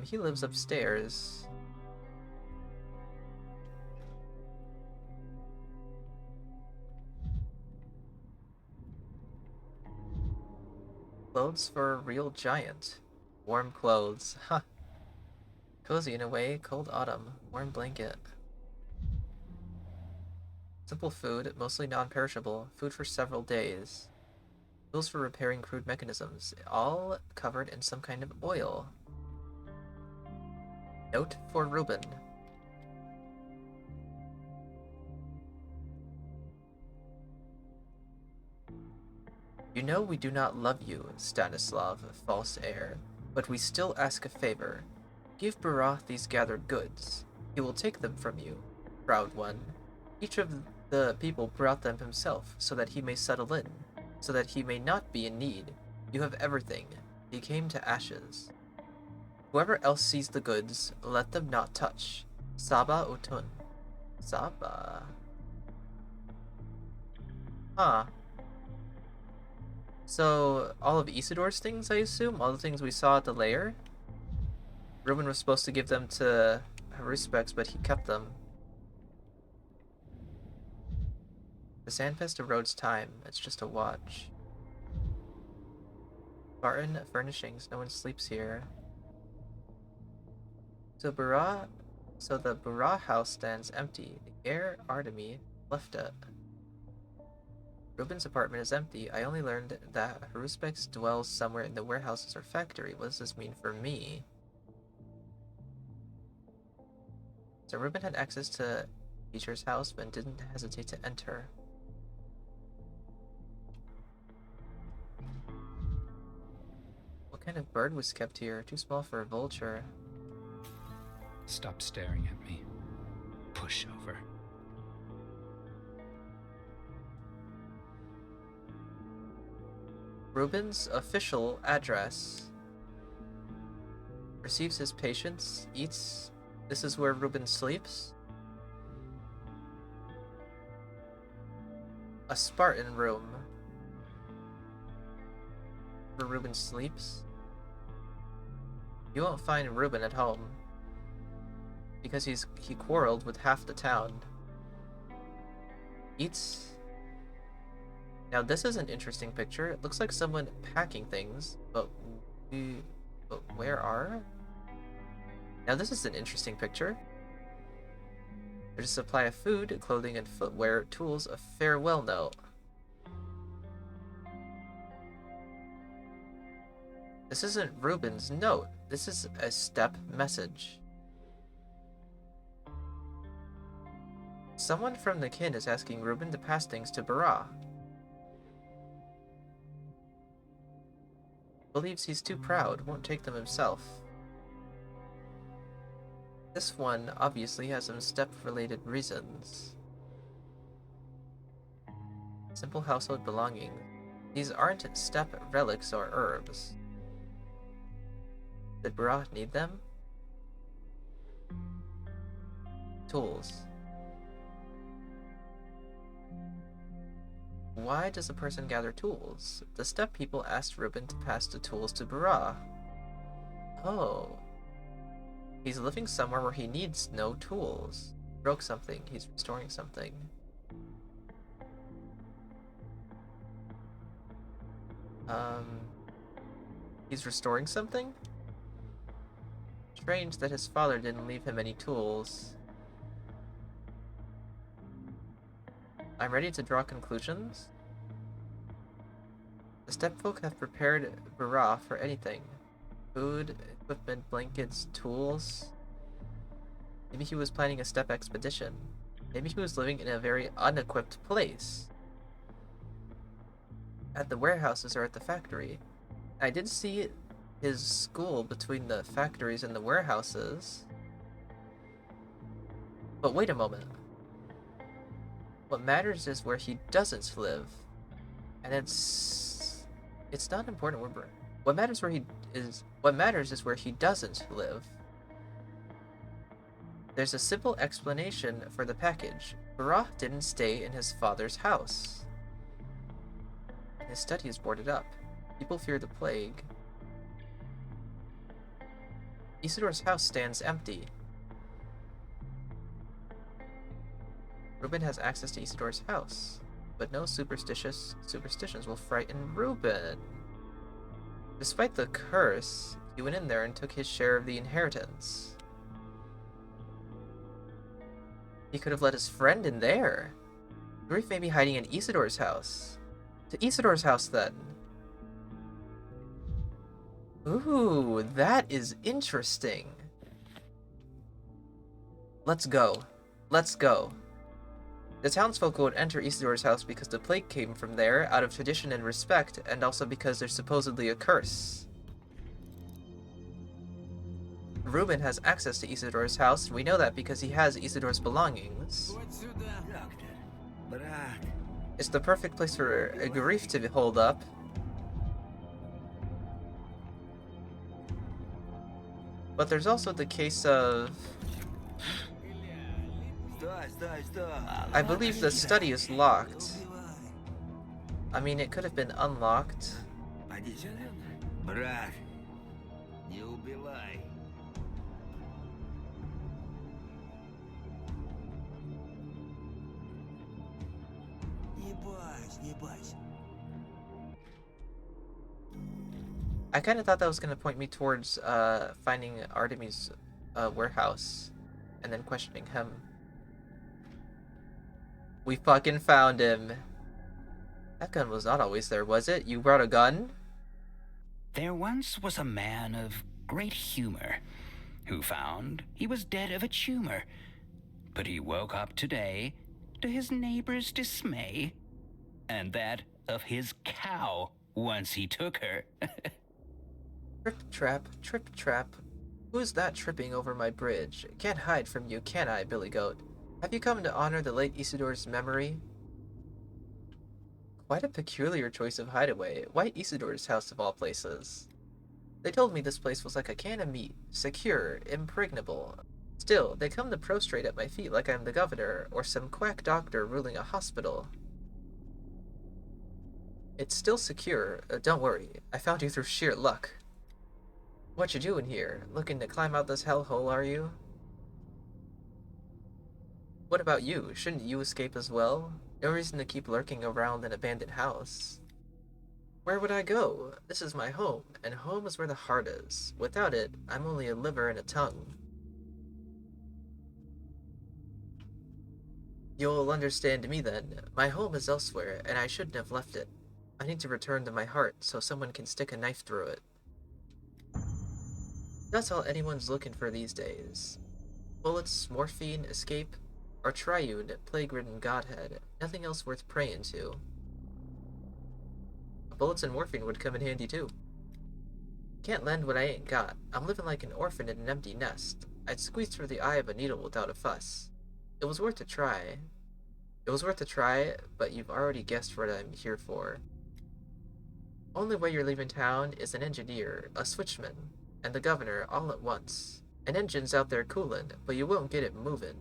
He lives upstairs. Clothes for a real giant. Warm clothes. Huh. Cozy in a way, cold autumn. Warm blanket. Simple food, mostly non-perishable. Food for several days. Tools for repairing crude mechanisms. All covered in some kind of oil. Note for Reuben. You know we do not love you, Stanislav, false heir, but we still ask a favor. Give Barath these gathered goods. He will take them from you, proud one. Each of the people brought them himself, so that he may settle in, so that he may not be in need. You have everything. He came to ashes. Whoever else sees the goods, let them not touch. Saba Utun. Zaba. Huh. So, all of Isidor's things, I assume? All the things we saw at the lair? Ruben was supposed to give them to Haruspex, but he kept them. The sandpest erodes time. It's just a watch. Spartan furnishings. No one sleeps here. So the Bara house stands empty. The heir Artemy left it. Ruben's apartment is empty. I only learned that Haruspex dwells somewhere in the warehouses or factory. What does this mean for me? So Ruben had access to teacher's house, but didn't hesitate to enter. What kind of bird was kept here? Too small for a vulture. Stop staring at me. Push over. Ruben's official address. Receives his patients, eats. This is where Ruben sleeps. A Spartan room. Where Ruben sleeps. You won't find Ruben at home. Because he quarreled with half the town. Eats. Now this is an interesting picture. It looks like someone packing things, but where are? Now this is an interesting picture. There's a supply of food, clothing, and footwear, tools, a farewell note. This isn't Ruben's note. This is a step message. Someone from the kin is asking Ruben to pass things to Bara. Believes he's too proud, won't take them himself. This one obviously has some step-related reasons. Simple household belongings. These aren't step relics or herbs. Did Bara need them? Tools. Why does a person gather tools? The step people asked Ruben to pass the tools to Bara. Oh. He's living somewhere where he needs no tools. Broke something, he's restoring something. He's restoring something? Strange that his father didn't leave him any tools. I'm ready to draw conclusions. The stepfolk have prepared Bara for anything. Food, equipment, blankets, tools. Maybe he was planning a step expedition. Maybe he was living in a very unequipped place. At the warehouses or at the factory. I did see his school between the factories and the warehouses. But wait a moment. What matters is where he doesn't live. And it's not important where what matters is where he doesn't live. There's a simple explanation for the package. Bara didn't stay in his father's house. His study is boarded up. People fear the plague. Isidor's house stands empty. Ruben has access to Isidor's house, but no superstitions will frighten Ruben. Despite the curse, he went in there and took his share of the inheritance. He could have let his friend in there. Grief may be hiding in Isidor's house. To Isidor's house, then. Ooh, that is interesting. Let's go. Let's go. The townsfolk would enter Isidor's house because the plague came from there, out of tradition and respect, and also because there's supposedly a curse. Ruben has access to Isidor's house. We know that because he has Isidor's belongings. It's the perfect place for a grief to hold up. But there's also the case of... I believe the study is locked. I mean, it could have been unlocked. Брат, не убивай. I kind of thought that was going to point me towards finding Artemis' warehouse and then questioning him. We fucking found him. That gun was not always there, was it? You brought a gun? There once was a man of great humor who found he was dead of a tumor. But he woke up today to his neighbor's dismay and that of his cow once he took her. Trip trap. Who's that tripping over my bridge? Can't hide from you, can I, Billy Goat? Have you come to honor the late Isidor's memory? Quite a peculiar choice of hideaway. Why Isidor's house of all places? They told me this place was like a can of meat, secure, impregnable. Still, they come to prostrate at my feet like I'm the governor, or some quack doctor ruling a hospital. It's still secure. Don't worry, I found you through sheer luck. What you doing here? Looking to climb out this hellhole, are you? What about you? Shouldn't you escape as well? No reason to keep lurking around an abandoned house. Where would I go? This is my home, and home is where the heart is. Without it, I'm only a liver and a tongue. You'll understand me then. My home is elsewhere, and I shouldn't have left it. I need to return to my heart so someone can stick a knife through it. That's all anyone's looking for these days. Bullets, morphine, escape, or triune, plague-ridden godhead. Nothing else worth praying to. Bullets and morphine would come in handy too. Can't lend what I ain't got. I'm living like an orphan in an empty nest. I'd squeeze through the eye of a needle without a fuss. It was worth a try. But you've already guessed what I'm here for. Only way you're leaving town is an engineer, a switchman, and the governor all at once. An engine's out there cooling, but you won't get it moving.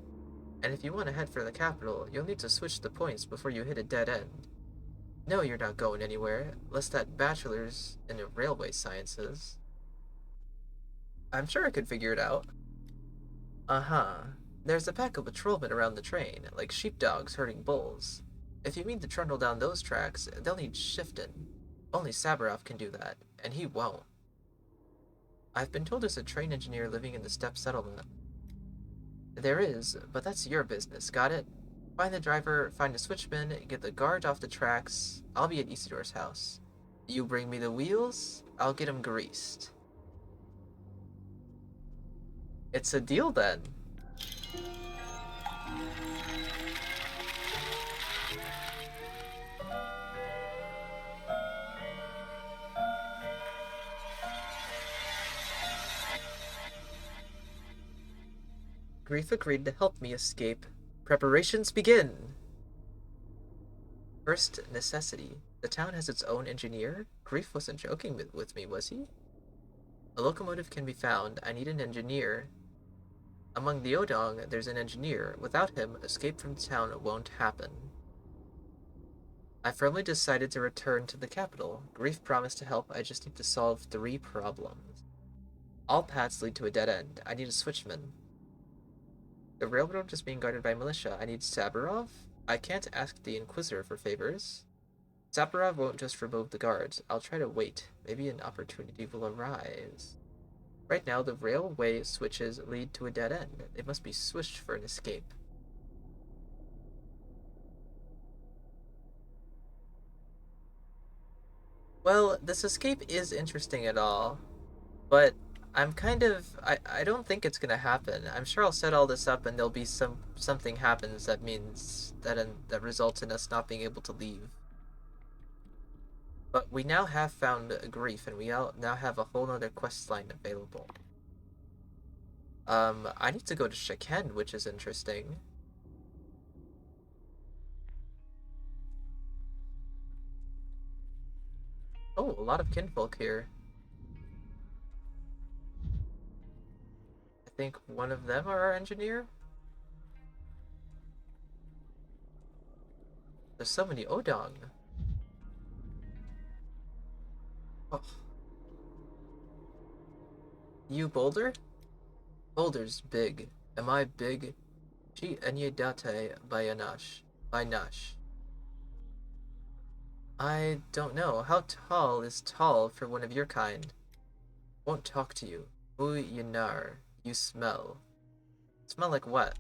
And if you want to head for the capital, you'll need to switch the points before you hit a dead end. No, you're not going anywhere, unless that bachelor's in railway sciences. I'm sure I could figure it out. Uh-huh. There's a pack of patrolmen around the train, like sheepdogs herding bulls. If you mean to trundle down those tracks, they'll need shifting. Only Saburov can do that, and he won't. I've been told there's a train engineer living in the steppe settlement. There is, but that's your business, got it? Find the driver, find a switchman, get the guard off the tracks. I'll be at Isidor's house. You bring me the wheels, I'll get 'em greased. It's a deal then. Grief agreed to help me escape. Preparations begin! First necessity. The town has its own engineer? Grief wasn't joking with me, was he? A locomotive can be found. I need an engineer. Among the Odong, there's an engineer. Without him, escape from town won't happen. I firmly decided to return to the capital. Grief promised to help. I just need to solve 3 problems. All paths lead to a dead end. I need a switchman. The railroad is being guarded by militia. I need Saburov? I can't ask the Inquisitor for favors. Saburov won't just remove the guards. I'll try to wait. Maybe an opportunity will arise. Right now, the railway switches lead to a dead end. They must be switched for an escape. Well, this escape is interesting at all, but I'm kind of I don't think it's gonna happen. I'm sure I'll set all this up and there'll be something happens that means that results in us not being able to leave. But we now have found Grief, and we now have a whole nother quest line available. I need to go to Shaken, which is interesting. Oh, a lot of kinfolk here. I think one of them are our engineer? There's so many Odong. Oh. You Boulder? Boulder's big. Am I big? She Enyedate by Nash. I don't know. How tall is tall for one of your kind? Won't talk to you. Ooh, Yanar. You smell. Smell like what?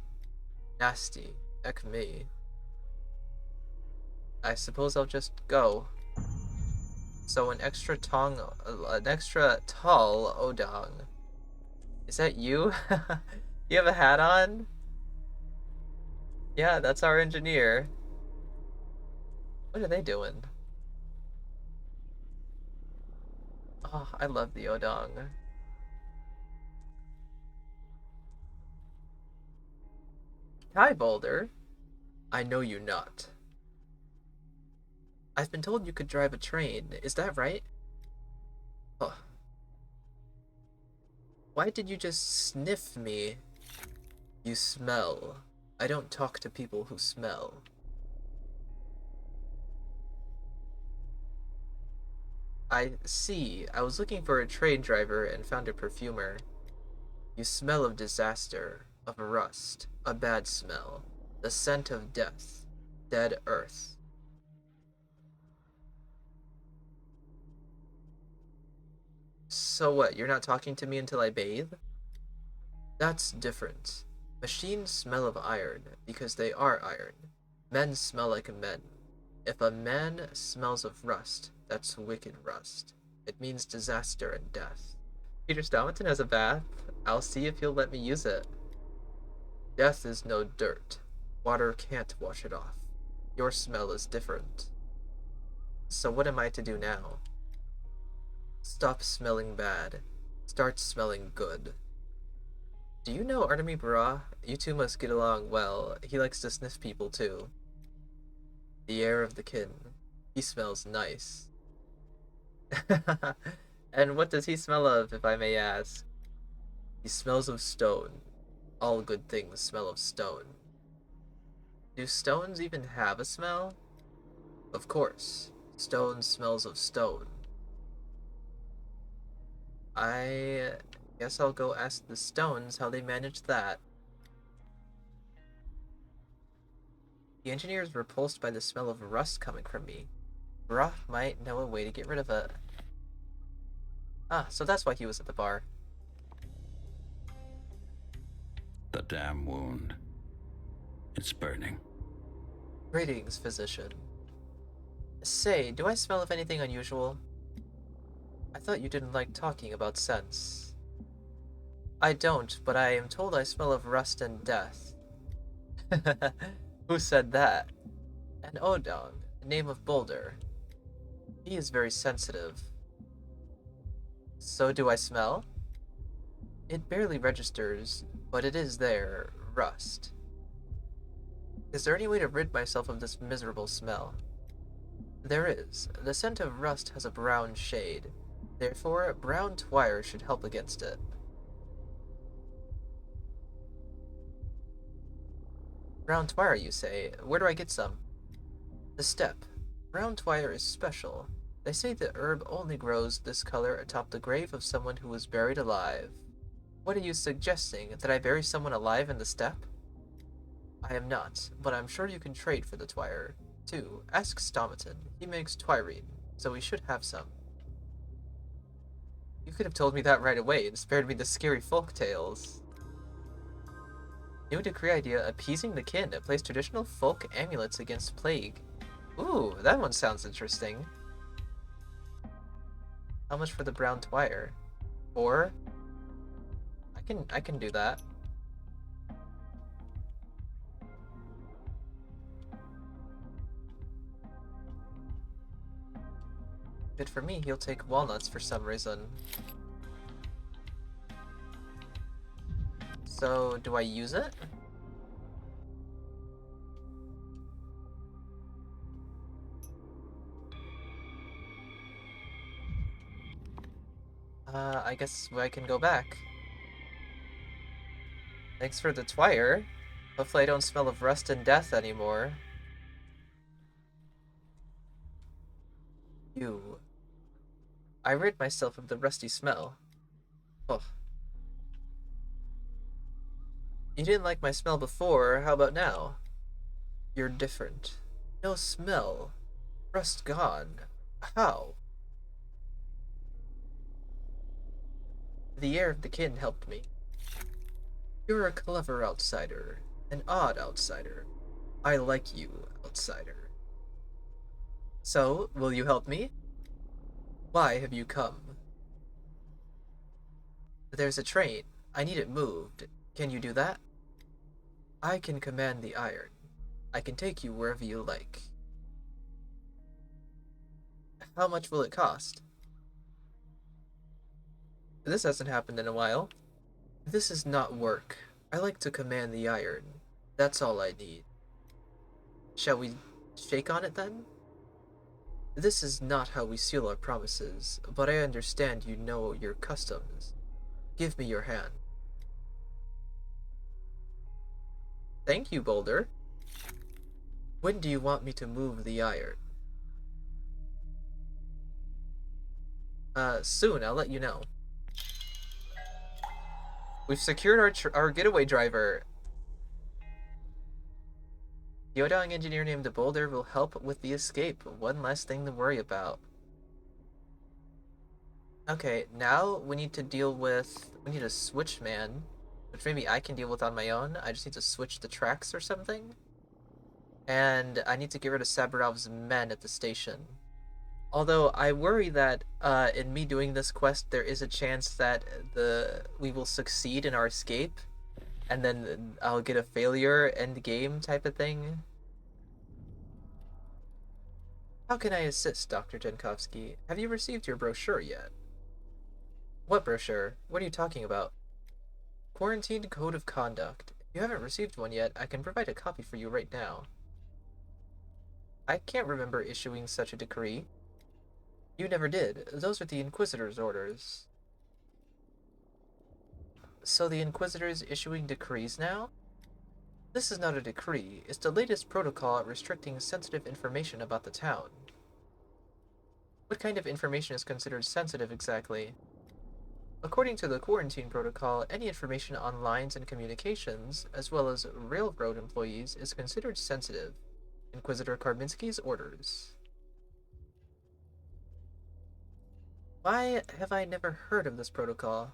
Nasty. Eck me. I suppose I'll just go. So an extra tall Odong. Is that you? You have a hat on? Yeah, that's our engineer. What are they doing? Oh, I love the Odong. Hi, Boulder. I know you not. I've been told you could drive a train. Is that right? Oh. Why did you just sniff me? You smell. I don't talk to people who smell. I see. I was looking for a train driver and found a perfumer. You smell of disaster, of rust, a bad smell, the scent of death, dead earth. So what, you're not talking to me until I bathe? That's different. Machines smell of iron because they are iron. Men smell like men. If a man smells of rust, that's wicked rust. It means disaster and death. Peter Stomaton has a bath. I'll see if he'll let me use it. Death is no dirt. Water can't wash it off. Your smell is different. So what am I to do now? Stop smelling bad. Start smelling good. Do you know Artemi Bra? You two must get along well. He likes to sniff people too. The air of the kin. He smells nice. And what does he smell of, if I may ask? He smells of stone. All good things smell of stone. Do stones even have a smell? Of course. Stone smells of stone. I guess I'll go ask the stones how they managed that. The engineer is repulsed by the smell of rust coming from me. Bra might know a way to get rid of it. Ah, so that's why he was at the bar. The damn wound. It's burning. Greetings, physician. Say, do I smell of anything unusual? I thought you didn't like talking about scents. I don't, but I am told I smell of rust and death. Who said that? An Odong, the name of Boulder. He is very sensitive. So do I smell? It barely registers, but it is there, rust. Is there any way to rid myself of this miserable smell? There is. The scent of rust has a brown shade. Therefore, brown twire should help against it. Brown twire, you say? Where do I get some? The steppe. Brown twire is special. They say the herb only grows this color atop the grave of someone who was buried alive. What are you suggesting? That I bury someone alive in the steppe? I am not, but I'm sure you can trade for the twire. 2. Ask Stomaton. He makes twirine, so we should have some. You could have told me that right away and spared me the scary folk tales. New decree idea, appeasing the kin. Place traditional folk amulets against plague. Ooh, that one sounds interesting. How much for the brown twire? 4? I can do that. Good for me, he'll take walnuts for some reason. So, do I use it? I guess I can go back. Thanks for the twire. Hopefully I don't smell of rust and death anymore. You. I rid myself of the rusty smell. Oh, you didn't like my smell before, how about now? You're different. No smell. Rust gone. How? The air of the kin helped me. You're a clever outsider. An odd outsider. I like you, outsider. So, will you help me? Why have you come? There's a train. I need it moved. Can you do that? I can command the iron. I can take you wherever you like. How much will it cost? This hasn't happened in a while. This is not work. I like to command the iron. That's all I need. Shall we shake on it then? This is not how we seal our promises, but I understand you know your customs. Give me your hand. Thank you, Boulder. When do you want me to move the iron? Soon, I'll let you know. We've secured our getaway driver. The Yodong engineer named Boulder will help with the escape. One less thing to worry about. Okay, now we need a switchman, which maybe I can deal with on my own. I just need to switch the tracks or something. And I need to get rid of Saburov's men at the station. Although I worry that in me doing this quest, there is a chance that we will succeed in our escape, and then I'll get a failure end game type of thing. How can I assist, Dr. Jankowski? Have you received your brochure yet? What brochure? What are you talking about? Quarantine Code of Conduct. If you haven't received one yet, I can provide a copy for you right now. I can't remember issuing such a decree. You never did. Those are the Inquisitor's orders. So the Inquisitor is issuing decrees now? This is not a decree. It's the latest protocol restricting sensitive information about the town. What kind of information is considered sensitive exactly? According to the quarantine protocol, any information on lines and communications, as well as railroad employees, is considered sensitive. Inquisitor Karbinski's orders. Why have I never heard of this protocol?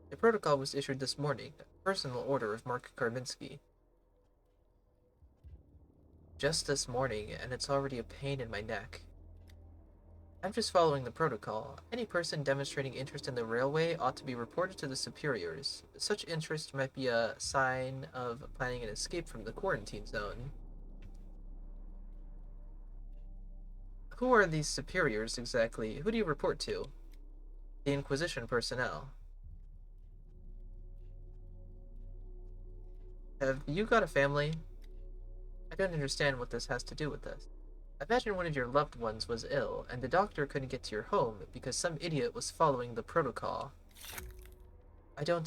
The protocol was issued this morning, personal order of Mark Karbinski. Just this morning, and it's already a pain in my neck. I'm just following the protocol. Any person demonstrating interest in the railway ought to be reported to the superiors. Such interest might be a sign of planning an escape from the quarantine zone. Who are these superiors exactly? Who do you report to? The Inquisition personnel. Have you got a family? I don't understand what this has to do with this. Imagine one of your loved ones was ill, and the doctor couldn't get to your home because some idiot was following the protocol. Do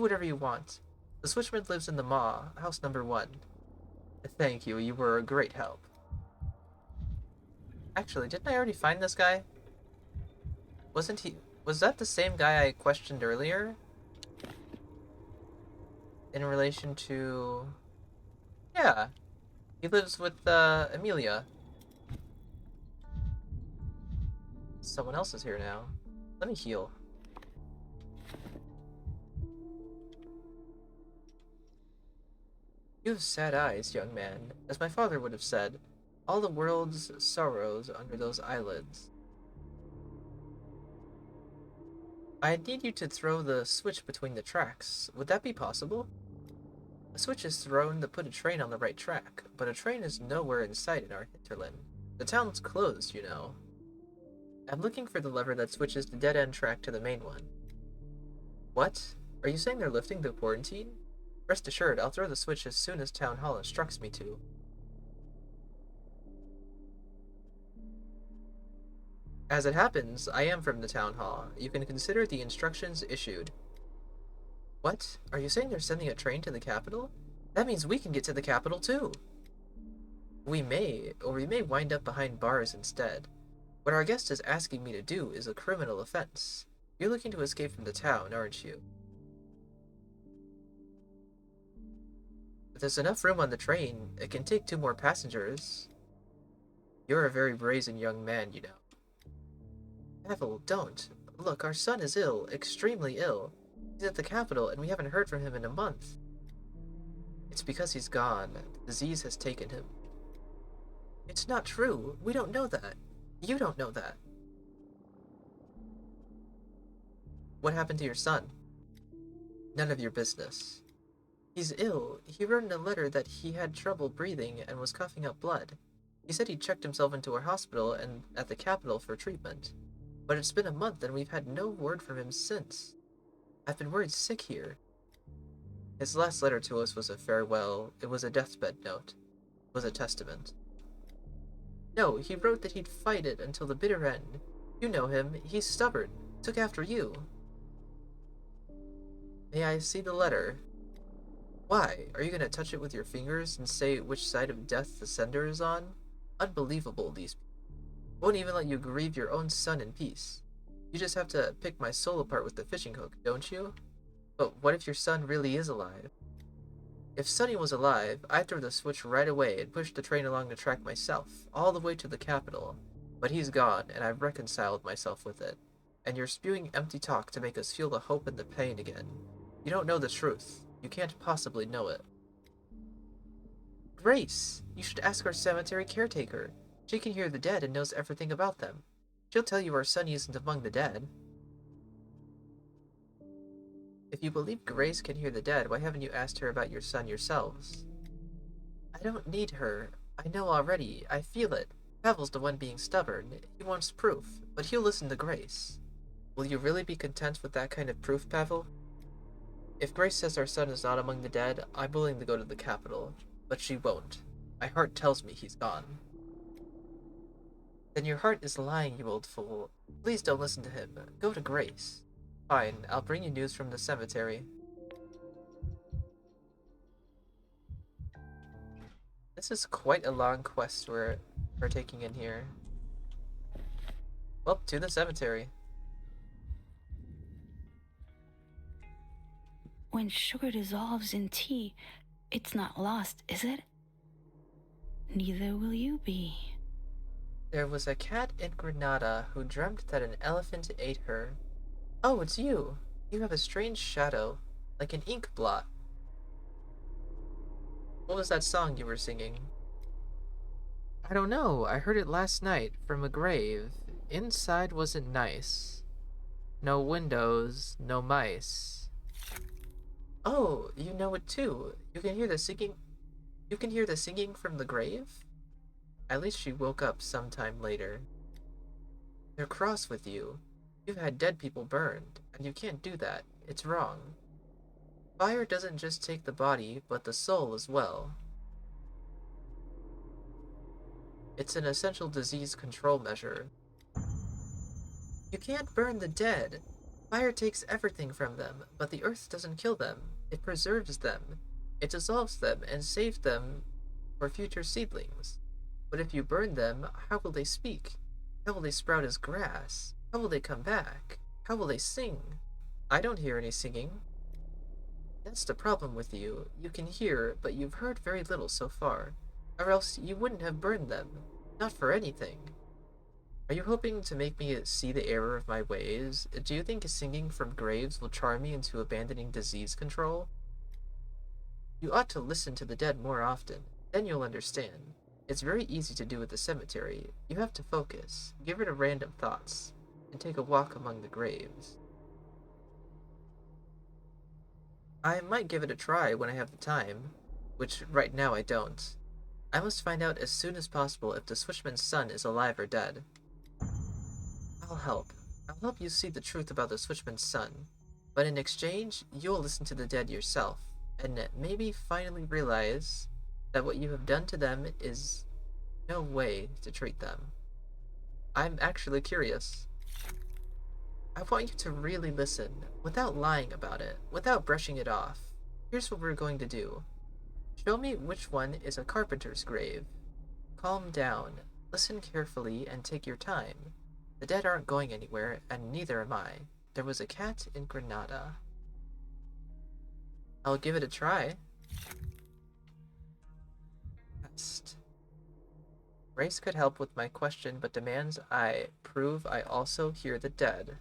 whatever you want. The switchman lives in the Maw, house number 1. Thank you, you were a great help. Actually, didn't I already find this guy? Was that the same guy I questioned earlier? In relation to... Yeah. He lives with, Emilia. Someone else is here now. Let me heal. You have sad eyes, young man. As my father would have said, all the world's sorrows under those eyelids. I need you to throw the switch between the tracks. Would that be possible? A switch is thrown to put a train on the right track, but a train is nowhere in sight in our hinterland. The town's closed, you know. I'm looking for the lever that switches the dead-end track to the main one. What? Are you saying they're lifting the quarantine? Rest assured, I'll throw the switch as soon as Town Hall instructs me to. As it happens, I am from the Town Hall. You can consider the instructions issued. What? Are you saying they're sending a train to the capital? That means we can get to the capital too. We may, or we may wind up behind bars instead. What our guest is asking me to do is a criminal offense. You're looking to escape from the town, aren't you? If there's enough room on the train, it can take 2 more passengers. You're a very brazen young man, you know. Pavel, don't. Look, our son is ill, extremely ill. He's at the capital, and we haven't heard from him in a month. It's because he's gone. The disease has taken him. It's not true. We don't know that. You don't know that. What happened to your son? None of your business. He's ill. He wrote in a letter that he had trouble breathing and was coughing up blood. He said he checked himself into a hospital and at the capital for treatment. But it's been a month and we've had no word from him since. I've been worried sick here. His last letter to us was a farewell. It was a deathbed note. It was a testament. No, he wrote that he'd fight it until the bitter end. You know him. He's stubborn. Took after you. May I see the letter? Why? Are you going to touch it with your fingers and say which side of death the sender is on? Unbelievable, these people. Won't even let you grieve your own son in peace. You just have to pick my soul apart with the fishing hook, don't you? But what if your son really is alive? If Sonny was alive, I'd throw the switch right away and push the train along the track myself, all the way to the capital. But he's gone, and I've reconciled myself with it. And you're spewing empty talk to make us feel the hope and the pain again. You don't know the truth. You can't possibly know it. Grace! You should ask our cemetery caretaker. She can hear the dead and knows everything about them. She'll tell you our Sonny isn't among the dead. If you believe Grace can hear the dead, why haven't you asked her about your son yourselves? I don't need her. I know already. I feel it. Pavel's the one being stubborn. He wants proof, but he'll listen to Grace. Will you really be content with that kind of proof, Pavel? If Grace says our son is not among the dead, I'm willing to go to the capital, but she won't. My heart tells me he's gone. Then your heart is lying, you old fool. Please don't listen to him. Go to Grace. Fine, I'll bring you news from the cemetery. This is quite a long quest we're taking in here. Well, to the cemetery. When sugar dissolves in tea, it's not lost, is it? Neither will you be. There was a cat in Granada who dreamt that an elephant ate her. Oh, it's you. You have a strange shadow, like an ink blot. What was that song you were singing? I don't know. I heard it last night from a grave. Inside wasn't nice. No windows, no mice. Oh, you know it too. You can hear the singing. You can hear the singing from the grave? At least she woke up sometime later. They're cross with you. You've had dead people burned, and you can't do that. It's wrong. Fire doesn't just take the body, but the soul as well. It's an essential disease control measure. You can't burn the dead. Fire takes everything from them, but the earth doesn't kill them. It preserves them. It dissolves them and saves them for future seedlings. But if you burn them, how will they speak? How will they sprout as grass? How will they come back? How will they sing? I don't hear any singing. That's the problem with you. You can hear, but you've heard very little so far. Or else you wouldn't have burned them. Not for anything. Are you hoping to make me see the error of my ways? Do you think singing from graves will charm me into abandoning disease control? You ought to listen to the dead more often. Then you'll understand. It's very easy to do at the cemetery. You have to focus, give it a random thoughts, and take a walk among the graves. I might give it a try when I have the time, which right now I don't. I must find out as soon as possible if the switchman's son is alive or dead. I'll help. I'll help you see the truth about the switchman's son. But in exchange, you'll listen to the dead yourself, and maybe finally realize that what you have done to them is no way to treat them. I'm actually curious. I want you to really listen, without lying about it, without brushing it off. Here's what we're going to do. Show me which one is a carpenter's grave. Calm down. Listen carefully and take your time. The dead aren't going anywhere, and neither am I. There was a cat in Granada. I'll give it a try. Test. Race could help with my question, but demands I prove I also hear the dead.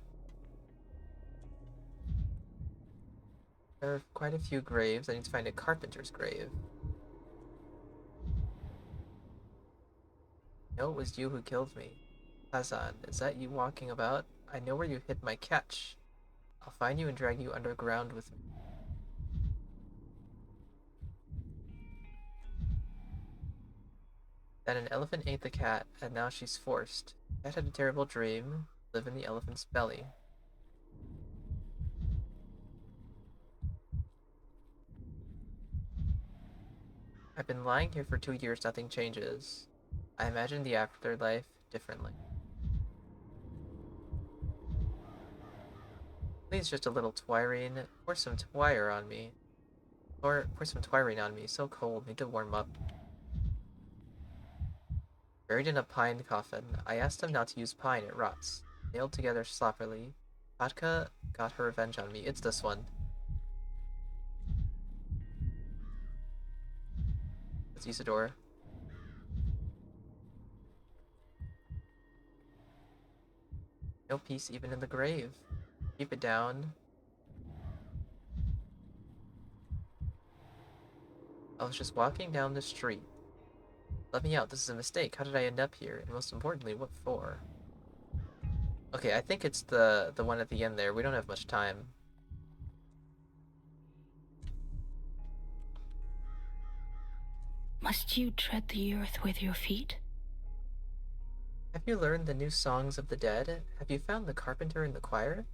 There are quite a few graves. I need to find a carpenter's grave. No, it was you who killed me. Hazan, is that you walking about? I know where you hid my catch. I'll find you and drag you underground with me. Then an elephant ate the cat, and now she's forced. The cat had a terrible dream. Live in the elephant's belly. I've been lying here for 2 years, nothing changes. I imagine the afterlife differently. Please, just a little twirine. Pour some twire on me. Or pour some twirine on me. So cold, need to warm up. Buried in a pine coffin. I asked him not to use pine, it rots. Nailed together sloppily. Katka got her revenge on me. It's this one. It's Isidore. No peace even in the grave. Keep it down. I was just walking down the street. Let me out, this is a mistake. How did I end up here? And most importantly, what for? Okay, I think it's the one at the end there. We don't have much time. Must you tread the earth with your feet? Have you learned the new songs of the dead? Have you found the carpenter in the choir?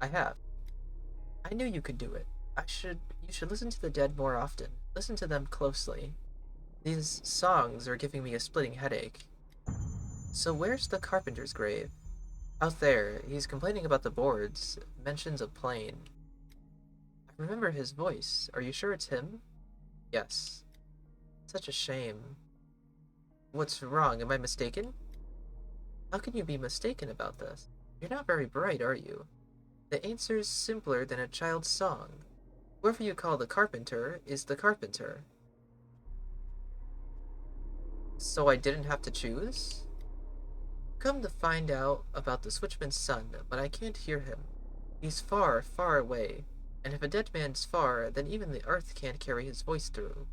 I have. I knew you could do it. You should listen to the dead more often. Listen to them closely. These songs are giving me a splitting headache. So where's the carpenter's grave? Out there. He's complaining about the boards. Mentions a plane. I remember his voice. Are you sure it's him? Yes. Such a shame. What's wrong? Am I mistaken? How can you be mistaken about this? You're not very bright, are you? The answer's simpler than a child's song. Whoever you call the carpenter is the carpenter. So I didn't have to choose? Come to find out about the switchman's son, but I can't hear him. He's far, far away, and if a dead man's far, then even the earth can't carry his voice through.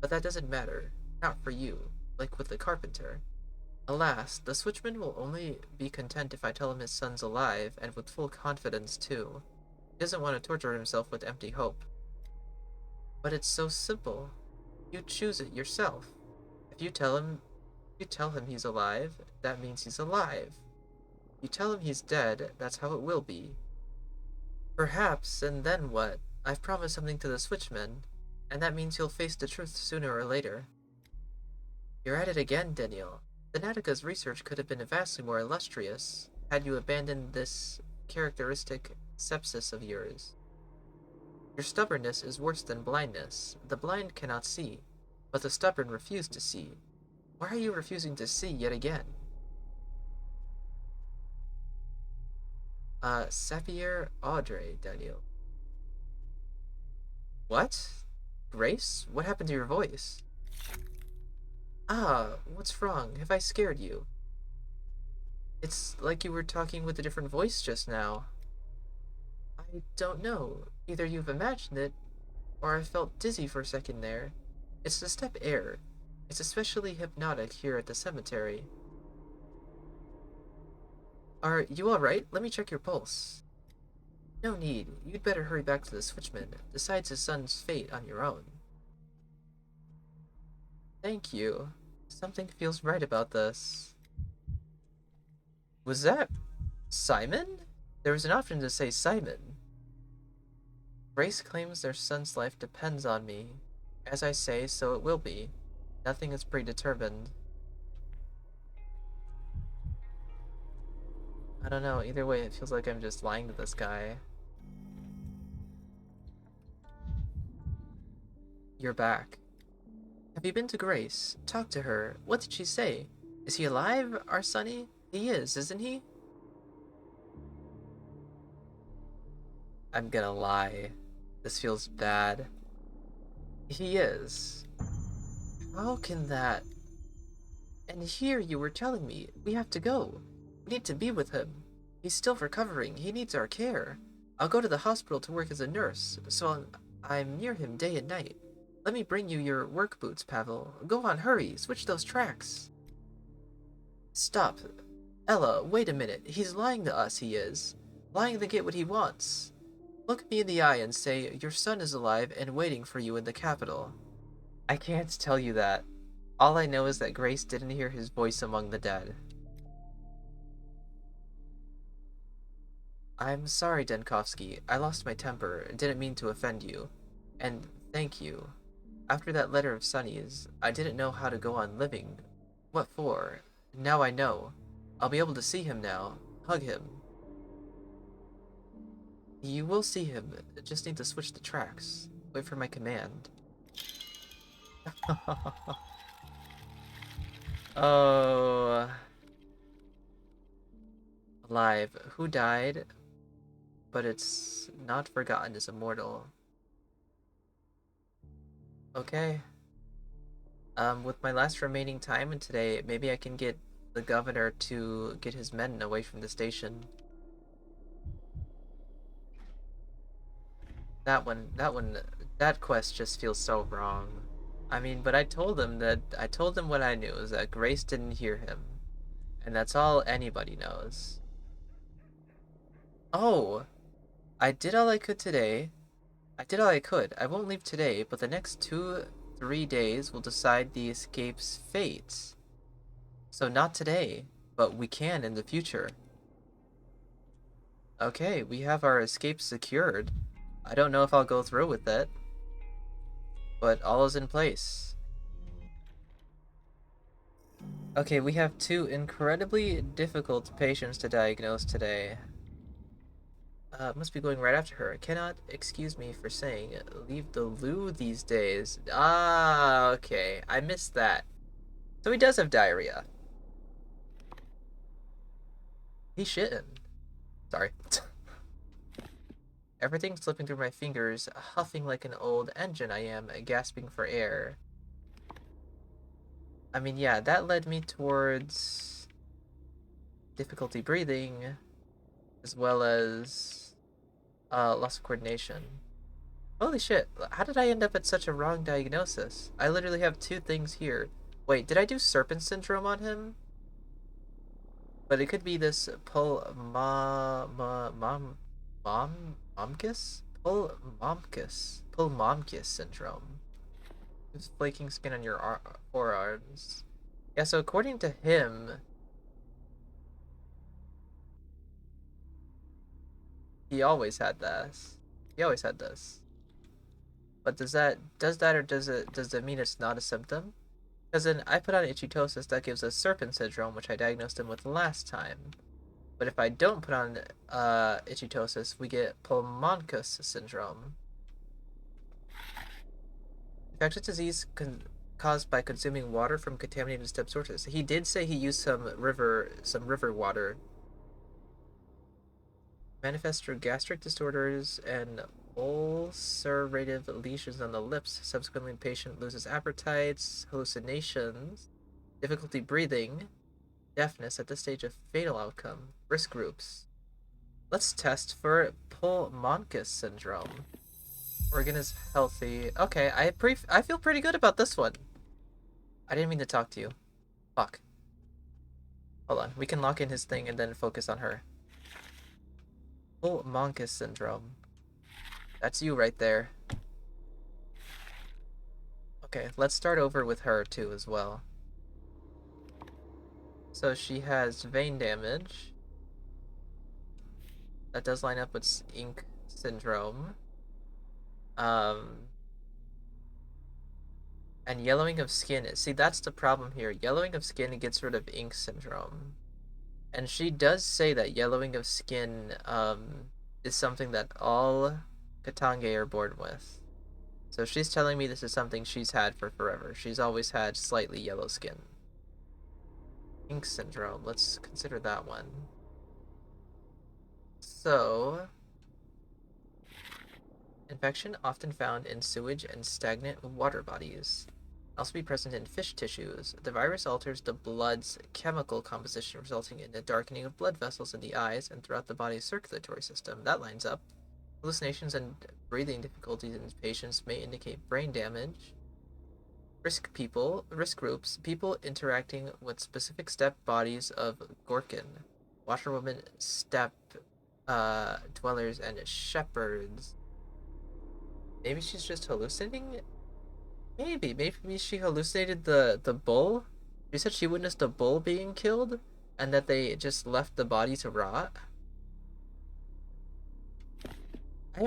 But that doesn't matter. Not for you, like with the carpenter. Alas, the switchman will only be content if I tell him his son's alive, and with full confidence, too. He doesn't want to torture himself with empty hope. But it's so simple. You choose it yourself. If you tell him he's alive, that means he's alive. You tell him he's dead, that's how it will be. Perhaps, and then what? I've promised something to the switchman, and that means he'll face the truth sooner or later. You're at it again, Daniel. Senatika's research could have been vastly more illustrious had you abandoned this characteristic sepsis of yours. Your stubbornness is worse than blindness. The blind cannot see, but the stubborn refuse to see. Why are you refusing to see yet again? Sapphire Audrey, Daniel. What? Grace? What happened to your voice? Ah, what's wrong? Have I scared you? It's like you were talking with a different voice just now. I don't know. Either you've imagined it, or I felt dizzy for a second there. It's the step air. It's especially hypnotic here at the cemetery. Are you alright? Let me check your pulse. No need. You'd better hurry back to the switchman. Decides his son's fate on your own. Thank you. Something feels right about this. Was that Simon? There was an option to say Simon. Grace claims their son's life depends on me. As I say, so it will be. Nothing is predetermined. I don't know, either way it feels like I'm just lying to this guy. You're back. Have you been to Grace? Talk to her. What did she say? Is he alive, our Sonny? He is, isn't he? I'm gonna lie. This feels bad. He is. How can that... And here you were telling me, we have to go. We need to be with him. He's still recovering. He needs our care. I'll go to the hospital to work as a nurse, so I'm near him day and night. Let me bring you your work boots, Pavel. Go on, hurry. Switch those tracks. Stop. Ella, wait a minute. He's lying to us, he is. Lying to get what he wants. Look me in the eye and say, your son is alive and waiting for you in the capital. I can't tell you that. All I know is that Grace didn't hear his voice among the dead. I'm sorry, Denkovsky. I lost my temper. Didn't mean to offend you. And thank you. After that letter of Sunny's, I didn't know how to go on living. What for? Now I know. I'll be able to see him now. Hug him. You will see him. Just need to switch the tracks. Wait for my command. Oh. Alive. Who died? But it's not forgotten is immortal. Okay. With my last remaining time in today, maybe I can get the governor to get his men away from the station. That quest just feels so wrong. I mean, but I told him what I knew, is that Grace didn't hear him. And that's all anybody knows. Oh! I did all I could today. I did all I could. I won't leave today, but the next 2-3 days will decide the escape's fate. So not today, but we can in the future. Okay, we have our escape secured. I don't know if I'll go through with it, but all is in place. Okay, we have 2 incredibly difficult patients to diagnose today. Must be going right after her. Cannot excuse me for saying leave the loo these days. Ah, okay. I missed that. So he does have diarrhea. He's shitting. Sorry. Everything's slipping through my fingers, huffing like an old engine I am, gasping for air. I mean, yeah, that led me towards difficulty breathing, as well as loss of coordination. Holy shit, how did I end up at such a wrong diagnosis? I literally have 2 things here. Wait, did I do serpent syndrome on him? But it could be this pulmomcus syndrome. It's flaking skin on your forearms. Yeah, so according to him, he always had this. He always had this. But does it mean it's not a symptom? Because then I put on ichthyosis, that gives us serpent syndrome, which I diagnosed him with last time. But if I don't put on ichthyosis, we get pulmoncus syndrome. Infectious disease caused by consuming water from contaminated step sources. He did say he used some river water. Manifest through gastric disorders and ulcerative lesions on the lips. Subsequently, the patient loses appetites, hallucinations, difficulty breathing, deafness at this stage of fatal outcome. Risk groups. Let's test for pulmoncus syndrome. Organ is healthy. Okay, I feel pretty good about this one. I didn't mean to talk to you. Fuck. Hold on, we can lock in his thing and then focus on her. Pulmoncus syndrome. That's you right there. Okay, let's start over with her too as well. So she has vein damage. That does line up with ink syndrome. And yellowing of skin. See, that's the problem here. Yellowing of skin gets rid of ink syndrome. And she does say that yellowing of skin is something that all Katange are born with. So she's telling me this is something she's had for forever. She's always had slightly yellow skin. Ink syndrome. Let's consider that one. So, infection often found in sewage and stagnant water bodies. Also be present in fish tissues. The virus alters the blood's chemical composition, resulting in a darkening of blood vessels in the eyes and throughout the body's circulatory system. That lines up. Hallucinations and breathing difficulties in patients may indicate brain damage. Risk groups, people interacting with specific steppe bodies of Gorkin, washerwomen, steppe dwellers, and shepherds. Maybe she's just hallucinating? Maybe she hallucinated the bull? She said she witnessed a bull being killed, and that they just left the body to rot?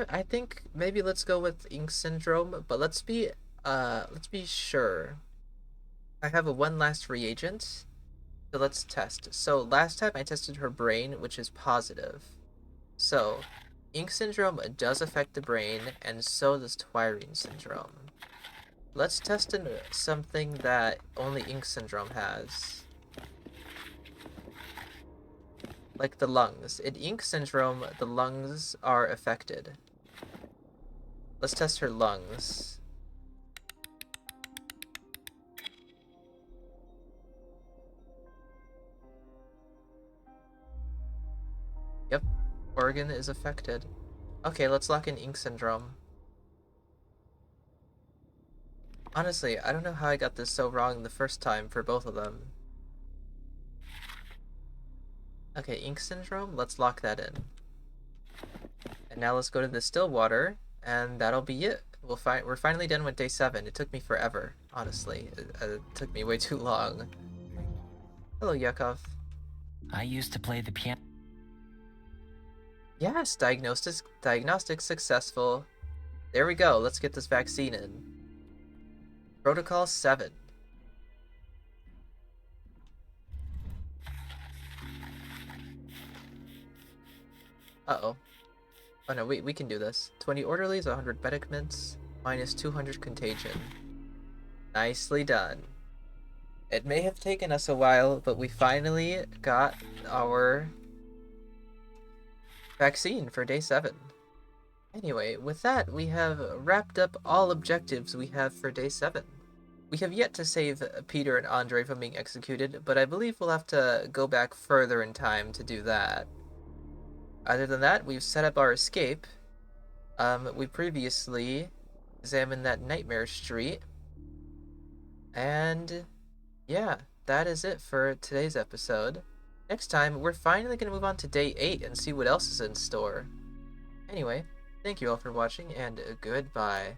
I think maybe let's go with ink syndrome, but let's be sure. I have one last reagent, so let's test. So last time I tested her brain, which is positive. So ink syndrome does affect the brain, and so does Twirine syndrome. Let's test something that only ink syndrome has. Like the lungs. In ink syndrome, the lungs are affected. Let's test her lungs. Yep, organ is affected. Okay, let's lock in ink syndrome. Honestly, I don't know how I got this so wrong the first time for both of them. Okay, ink syndrome, let's lock that in. And now let's go to the still water, and that'll be it. We're finally done with day 7. It took me forever, honestly. It took me way too long. Hello, Yakov. I used to play the piano. Yes, diagnostic successful. There we go. Let's get this vaccine in. Protocol 7. Uh-oh. Oh no, we can do this. 20 orderlies, 100 medicaments, minus 200 contagion. Nicely done. It may have taken us a while, but we finally got our vaccine for day 7. Anyway, with that, we have wrapped up all objectives we have for day 7. We have yet to save Peter and Andre from being executed, but I believe we'll have to go back further in time to do that. Other than that, we've set up our escape. We previously examined that nightmare street. And yeah, that is it for today's episode. Next time, we're finally going to move on to day 8 and see what else is in store. Anyway, thank you all for watching, and goodbye.